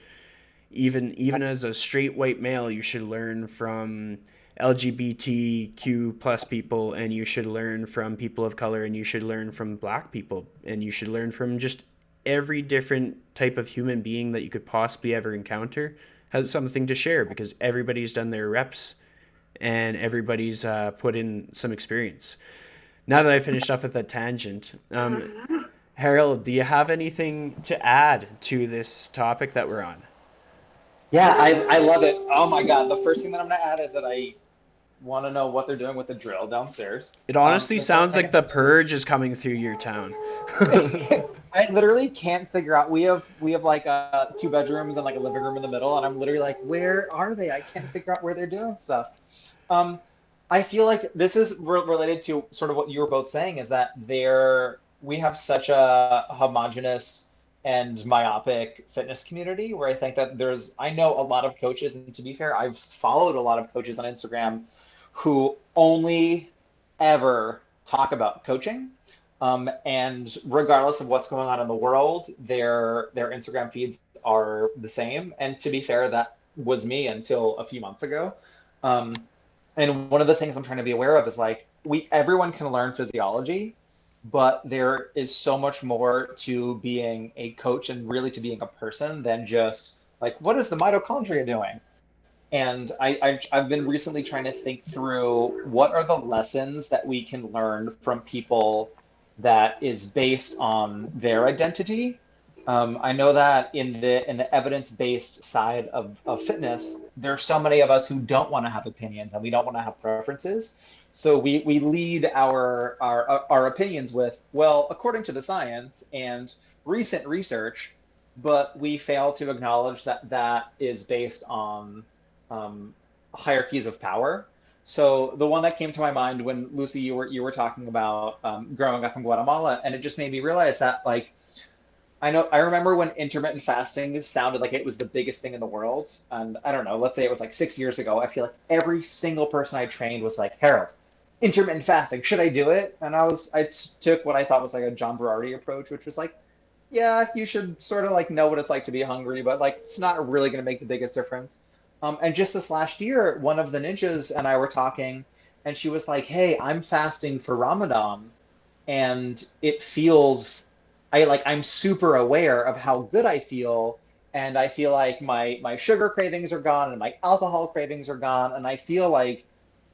[SPEAKER 1] even as a straight white male, you should learn from LGBTQ plus people, and you should learn from people of color, and you should learn from black people, and you should learn from just every different type of human being that you could possibly ever encounter has something to share, because everybody's done their reps and everybody's put in some experience. Now that I finished off with that tangent, Harold, do you have anything to add to this topic that we're on?
[SPEAKER 2] Yeah, I love it. Oh my God. The first thing that I'm going to add is that I want to know what they're doing with the drill downstairs.
[SPEAKER 1] It honestly sounds like the purge is coming through your town.
[SPEAKER 2] I literally can't figure out. We have like 2 bedrooms and like a living room in the middle, and I'm literally like, where are they? I can't figure out where they're doing stuff. I feel like this is related to sort of what you were both saying, is that we have such a homogenous and myopic fitness community, where I think that I know a lot of coaches, and to be fair, I've followed a lot of coaches on Instagram who only ever talk about coaching. And regardless of what's going on in the world, their Instagram feeds are the same. And to be fair, that was me until a few months ago. And one of the things I'm trying to be aware of is like, everyone can learn physiology, but there is so much more to being a coach and really to being a person than just like, what is the mitochondria doing? And I've been recently trying to think through what are the lessons that we can learn from people that is based on their identity. I know that in the evidence-based side of fitness, there are so many of us who don't want to have opinions and we don't want to have preferences. So we lead our opinions with, well, according to the science and recent research, but we fail to acknowledge that is based on hierarchies of power. So the one that came to my mind when Lucy, you were talking about growing up in Guatemala, and it just made me realize that like, I remember when intermittent fasting sounded like it was the biggest thing in the world. And I don't know, let's say it was like 6 years ago. I feel like every single person I trained was like, Harold, intermittent fasting, should I do it? And I took what I thought was like a John Berardi approach, which was like, yeah, you should sort of like know what it's like to be hungry, but like, it's not really going to make the biggest difference. And just this last year, one of the ninjas and I were talking, and she was like, hey, I'm fasting for Ramadan, and it feels I'm super aware of how good I feel, and I feel like my sugar cravings are gone and my alcohol cravings are gone, and I feel like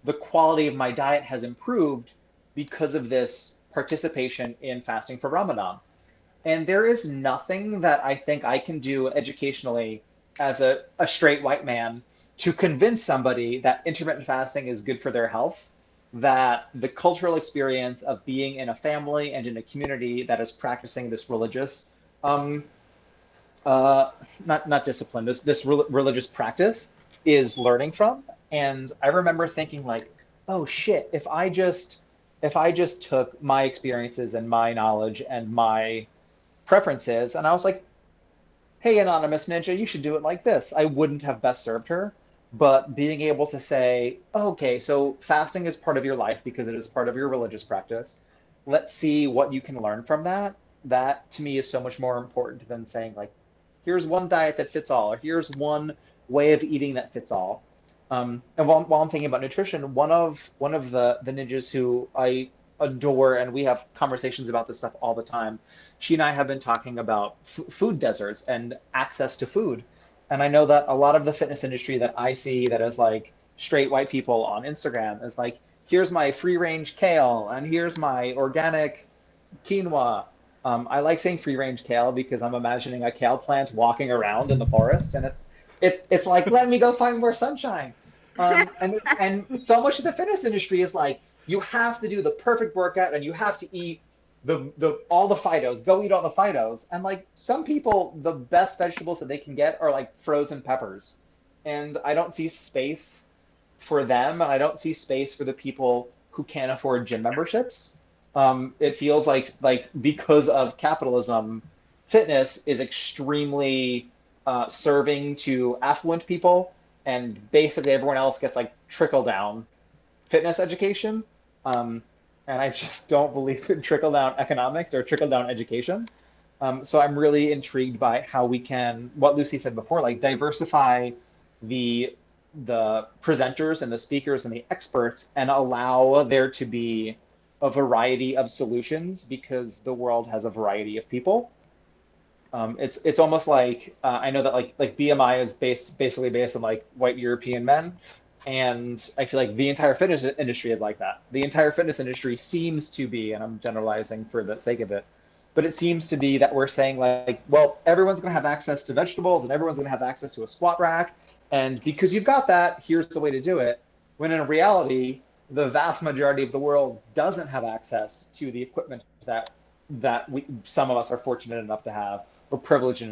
[SPEAKER 2] the quality of my diet has improved because of this participation in fasting for Ramadan. And there is nothing that I think I can do educationally as a straight white man to convince somebody that intermittent fasting is good for their health, that the cultural experience of being in a family and in a community that is practicing this religious, um, uh, not discipline, religious practice is learning from. And I remember thinking like, oh shit, if I just took my experiences and my knowledge and my preferences, and I was like, hey, anonymous ninja, you should do it like this. I wouldn't have best served her. But being able to say, oh, okay, so fasting is part of your life because it is part of your religious practice. Let's see what you can learn from that. That to me is so much more important than saying, like, here's one diet that fits all, or here's one way of eating that fits all. And while I'm thinking about nutrition, one of the ninjas who I adore, and we have conversations about this stuff all the time. She and I have been talking about food deserts and access to food. And I know that a lot of the fitness industry that I see that is like straight white people on Instagram is like, here's my free range kale and here's my organic quinoa. I like saying free range kale because I'm imagining a kale plant walking around in the forest, and it's like, let me go find more sunshine. And so much of the fitness industry is like, you have to do the perfect workout and you have to eat the all the phytos, go eat all the phytos. And like some people, the best vegetables that they can get are like frozen peppers. And I don't see space for them, and I don't see space for the people who can't afford gym memberships. It feels like because of capitalism, fitness is extremely serving to affluent people, and basically everyone else gets like trickle down fitness education. Um, and I just don't believe in trickle down economics or trickle down education. So I'm really intrigued by how we can, what Lucy said before, like diversify the the presenters and the speakers and the experts and allow there to be a variety of solutions because the world has a variety of people. It's almost like I know that like BMI is basically based on like white European men, and I feel like the entire fitness industry is like that. The entire fitness industry seems to be, and I'm generalizing for the sake of it, but it seems to be that we're saying like, well, everyone's going to have access to vegetables and everyone's going to have access to a squat rack, and because you've got that, here's the way to do it. When in reality, the vast majority of the world doesn't have access to the equipment that some of us are fortunate enough to have or privileged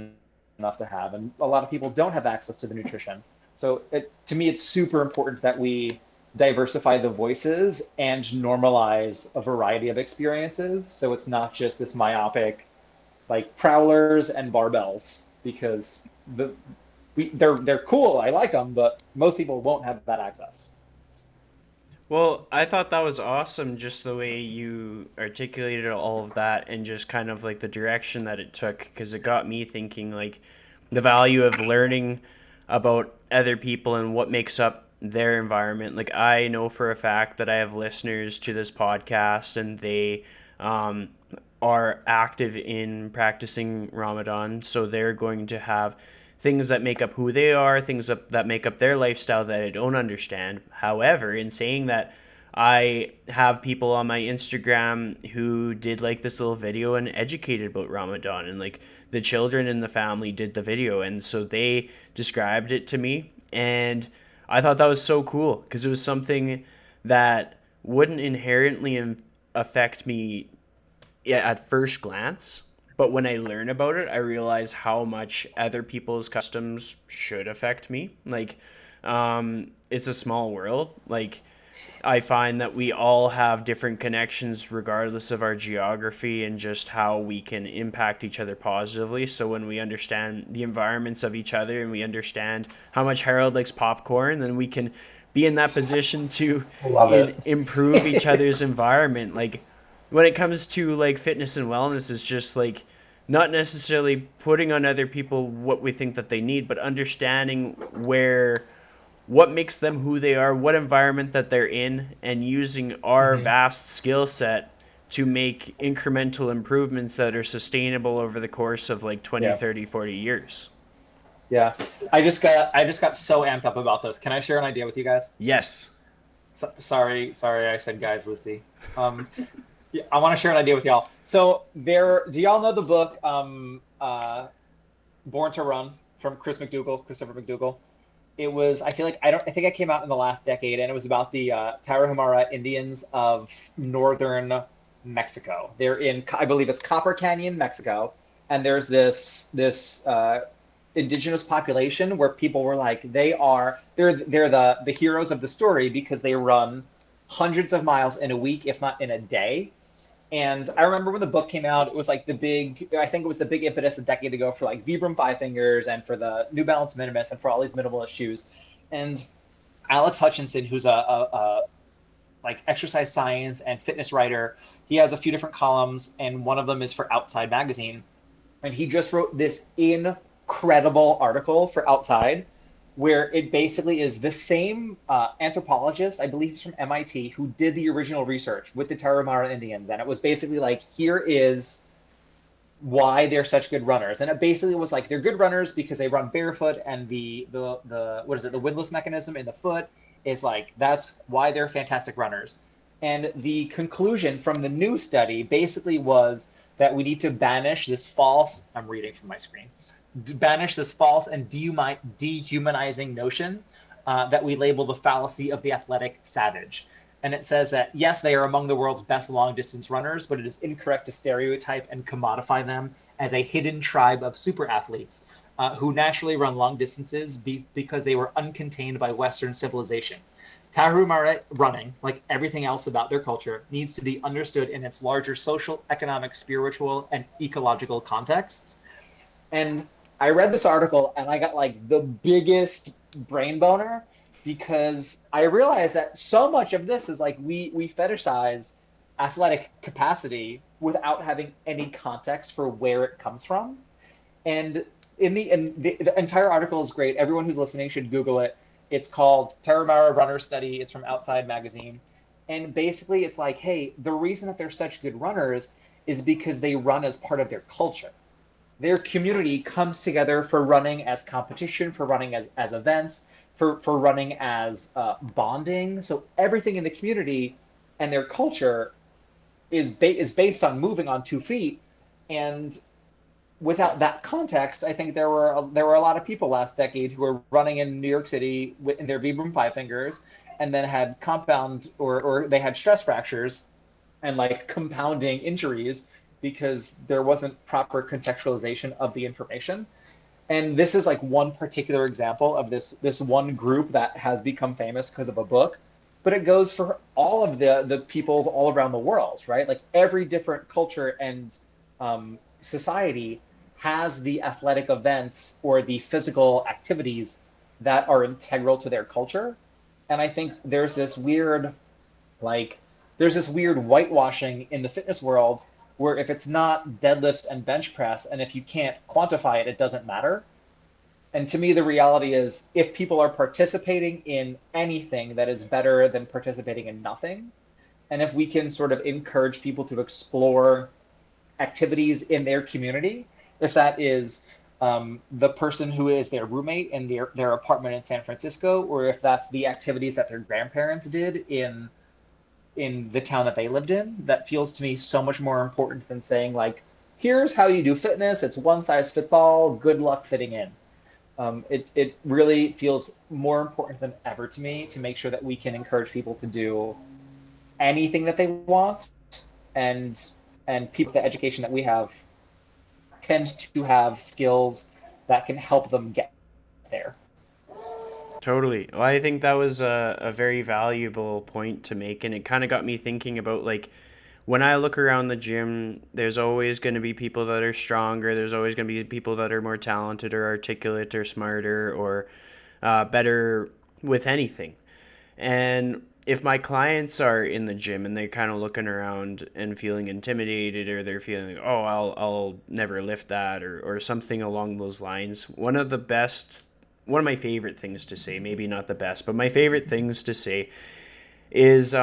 [SPEAKER 2] enough to have, and a lot of people don't have access to the nutrition. So to me, it's super important that we diversify the voices and normalize a variety of experiences. So it's not just this myopic, like prowlers and barbells, because they're cool. I like them, but most people won't have that access.
[SPEAKER 1] Well, I thought that was awesome, just the way you articulated all of that and just kind of like the direction that it took, because it got me thinking like the value of learning about other people and what makes up their environment. Like, I know for a fact that I have listeners to this podcast and they um, are active in practicing Ramadan, so they're going to have things that make up who they are, things that make up their lifestyle that I don't understand. However, in saying that, I have people on my Instagram who did like this little video and educated about Ramadan, and like the children in the family did the video, and so they described it to me, and I thought that was so cool because it was something that wouldn't inherently affect me at first glance, but when I learn about it, I realize how much other people's customs should affect me. Like, it's a small world. Like, I find that we all have different connections regardless of our geography and just how we can impact each other positively. So when we understand the environments of each other and we understand how much Harold likes popcorn, then we can be in that position to
[SPEAKER 2] Love
[SPEAKER 1] improve each
[SPEAKER 2] it.
[SPEAKER 1] other's environment. Like, when it comes to like fitness and wellness, is just like not necessarily putting on other people what we think that they need, but understanding where what makes them who they are, what environment that they're in, and using our
[SPEAKER 2] Mhm.
[SPEAKER 1] vast skill set to make incremental improvements that are sustainable over the course of like 20,
[SPEAKER 2] Yeah.
[SPEAKER 1] 30, 40 years.
[SPEAKER 2] Yeah. I just got so amped up about this. Can I share an idea with you guys?
[SPEAKER 1] Yes.
[SPEAKER 2] Sorry, I said guys, Lucy. Um, yeah, I want to share an idea with y'all. So do y'all know the book Born to Run from Christopher McDougall? It was, I feel like, I think it came out in the last decade, and it was about the Tarahumara Indians of northern Mexico. They're in, I believe it's Copper Canyon, Mexico, and there's this indigenous population where people were like, they're the heroes of the story because they run hundreds of miles in a week, if not in a day. And I remember when the book came out, it was like I think it was the big impetus a decade ago for like Vibram Five Fingers and for the New Balance Minimus and for all these minimalist shoes. And Alex Hutchinson, who's a like exercise science and fitness writer, he has a few different columns, and one of them is for Outside Magazine. And he just wrote this incredible article for Outside where it basically is the same anthropologist, I believe he's from MIT, who did the original research with the Tarahumara Indians. And it was basically like, here is why they're such good runners. And it basically was like, they're good runners because they run barefoot, and the what is it, the windlass mechanism in the foot is like, that's why they're fantastic runners. And the conclusion from the new study basically was that we need to banish this false, I'm reading from my screen, banish this false and dehumanizing notion that we label the fallacy of the athletic savage. And it says that, yes, they are among the world's best long-distance runners, but it is incorrect to stereotype and commodify them as a hidden tribe of super athletes who naturally run long distances because they were uncontained by Western civilization. Tarahumara running, like everything else about their culture, needs to be understood in its larger social, economic, spiritual, and ecological contexts. And I read this article and I got like the biggest brain boner because I realized that so much of this is like we fetishize athletic capacity without having any context for where it comes from. And the entire article is great. Everyone who's listening should Google it. It's called Tarahumara Runner Study. It's from Outside Magazine. And basically it's like, hey, the reason that they're such good runners is because they run as part of their culture. Their community comes together for running as competition, for running as events, for running as bonding. So everything in the community and their culture is based on moving on 2 feet. And without that context, I think there were a lot of people last decade who were running in New York City in their Vibram Five Fingers and then had compound or they had stress fractures and like compounding injuries because there wasn't proper contextualization of the information. And this is like one particular example of this one group that has become famous because of a book, but it goes for all of the peoples all around the world, right? Like every different culture and society has the athletic events or the physical activities that are integral to their culture. And I think there's this weird whitewashing in the fitness world where if it's not deadlifts and bench press, and if you can't quantify it, it doesn't matter. And to me, the reality is if people are participating in anything, that is better than participating in nothing. And if we can sort of encourage people to explore activities in their community, if that is the person who is their roommate in their apartment in San Francisco, or if that's the activities that their grandparents did in the town that they lived in, that feels to me so much more important than saying like, here's how you do fitness. It's one size fits all. Good luck fitting in. It really feels more important than ever to me to make sure that we can encourage people to do anything that they want, and people, the education that we have tend to have skills that can help them get there.
[SPEAKER 1] Totally. Well, I think that was a very valuable point to make, and it kind of got me thinking about like when I look around the gym, there's always going to be people that are stronger. There's always going to be people that are more talented or articulate or smarter or better with anything. And if my clients are in the gym and they're kind of looking around and feeling intimidated, or they're feeling, oh, I'll never lift that, or something along those lines, one of my favorite things to say, maybe not the best, but my favorite things to say is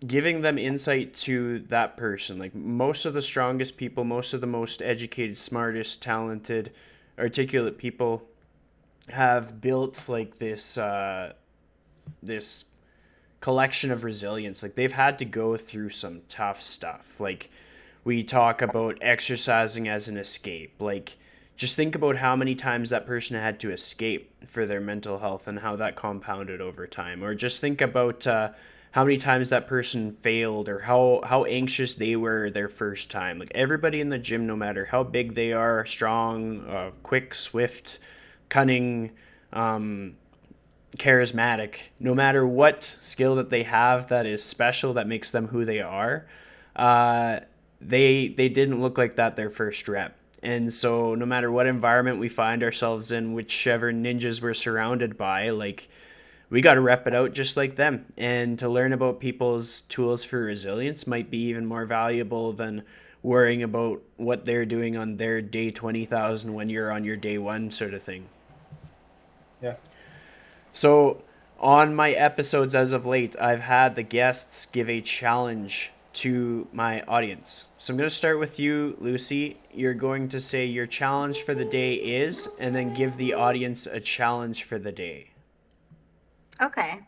[SPEAKER 1] giving them insight to that person. Like most of the strongest people, most of the most educated, smartest, talented, articulate people have built like this collection of resilience. Like they've had to go through some tough stuff. Like we talk about exercising as an escape. Like just think about how many times that person had to escape for their mental health and how that compounded over time. Or just think about how many times that person failed or how anxious they were their first time. Like everybody in the gym, no matter how big they are, strong, quick, swift, cunning, charismatic, no matter what skill that they have that is special, that makes them who they are, they didn't look like that their first rep. And so no matter what environment we find ourselves in, whichever ninjas we're surrounded by, like we got to rep it out just like them. And to learn about people's tools for resilience might be even more valuable than worrying about what they're doing on their day 20,000 when you're on your day one sort of thing.
[SPEAKER 2] Yeah.
[SPEAKER 1] So on my episodes as of late, I've had the guests give a challenge to my audience. So I'm going to start with you, Lucy. You're going to say your challenge for the day is, and then give the audience a challenge for the day.
[SPEAKER 3] Okay.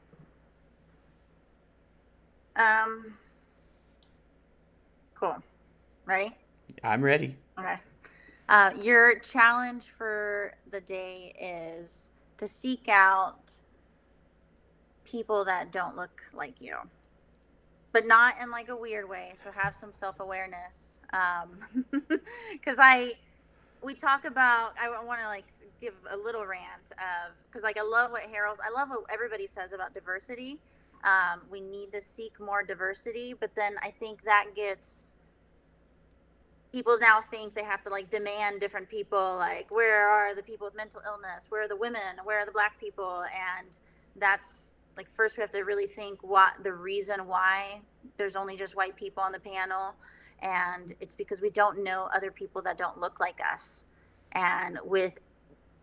[SPEAKER 3] Cool. Ready?
[SPEAKER 1] I'm ready.
[SPEAKER 3] Okay. Your challenge for the day is to seek out people that don't look like you, but not in like a weird way. So have some self-awareness. Because we talk about, I want to like give a little rant of, because like I love what everybody says about diversity. We need to seek more diversity, but then I think that gets, people now think they have to like demand different people, like where are the people with mental illness, where are the women, where are the Black people? And that's like, first we have to really think what the reason why there's only just white people on the panel, and it's because we don't know other people that don't look like us. And with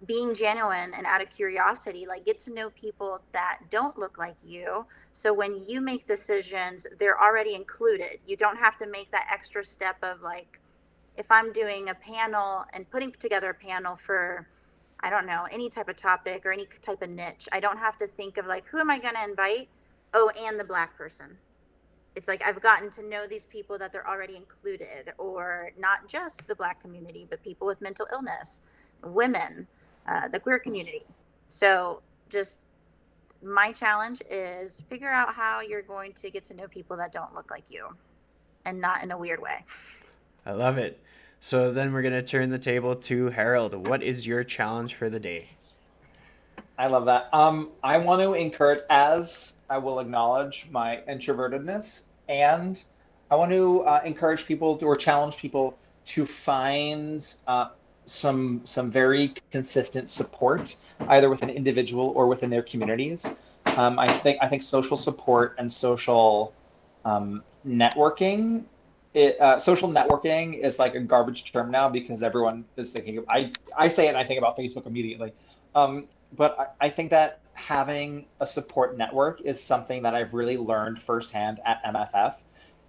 [SPEAKER 3] being genuine and out of curiosity, like get to know people that don't look like you, so when you make decisions, they're already included. You don't have to make that extra step of like, if I'm doing a panel and putting together a panel for, I don't know, any type of topic or any type of niche, I don't have to think of like, who am I going to invite? Oh, and the Black person. It's like I've gotten to know these people that they're already included, or not just the Black community, but people with mental illness, women, the queer community. So just my challenge is figure out how you're going to get to know people that don't look like you, and not in a weird way.
[SPEAKER 1] I love it. So then we're going to turn the table to Harold. What is your challenge for the day?
[SPEAKER 2] I love that. I want to encourage, as I will acknowledge my introvertedness, and I want to encourage people to, or challenge people to find some very consistent support, either with an individual or within their communities. I think social support and social networking. Social networking is like a garbage term now because everyone is thinking of, I say it and I think about Facebook immediately. But I think that having a support network is something that I've really learned firsthand at MFF,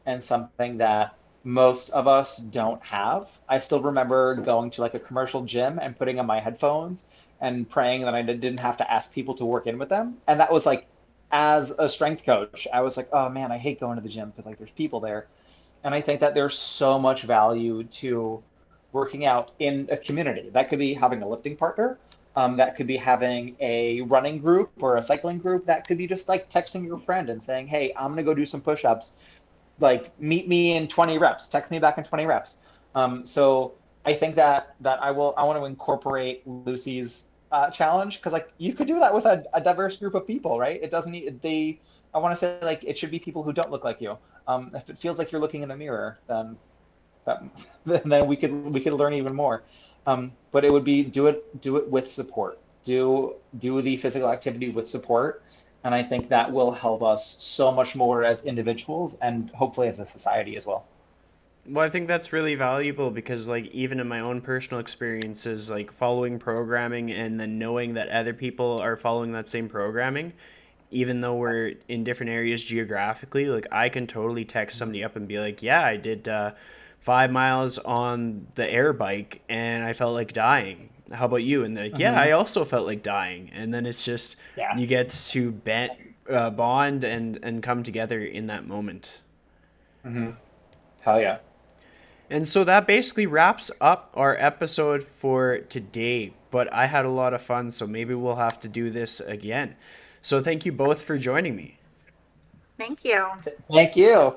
[SPEAKER 2] and something that most of us don't have. I still remember going to like a commercial gym and putting on my headphones and praying that I didn't have to ask people to work in with them. And that was like, as a strength coach, I was like, oh man, I hate going to the gym because like there's people there. And I think that there's so much value to working out in a community. That could be having a lifting partner. That could be having a running group or a cycling group. That could be just like texting your friend and saying, hey, I'm going to go do some push-ups. Like meet me in 20 reps. Text me back in 20 reps. So I think that I want to incorporate Lucy's challenge, because like you could do that with a diverse group of people, right? It doesn't need, I want to say like it should be people who don't look like you. If it feels like you're looking in the mirror, then we could learn even more. But it would be do it with support. Do the physical activity with support, and I think that will help us so much more as individuals and hopefully as a society as well.
[SPEAKER 1] Well, I think that's really valuable because, like, even in my own personal experiences, like following programming and then knowing that other people are following that same programming, even though we're in different areas geographically, like I can totally text somebody up and be like, yeah, I did 5 miles on the air bike and I felt like dying. How about you? And they're like, yeah, I also felt like dying. And then it's just,
[SPEAKER 2] Yeah.
[SPEAKER 1] you get to bond and come together in that moment.
[SPEAKER 2] Hell yeah.
[SPEAKER 1] And so that basically wraps up our episode for today. But I had a lot of fun, so maybe we'll have to do this again. So thank you both for joining me.
[SPEAKER 3] Thank you.
[SPEAKER 2] Thank you.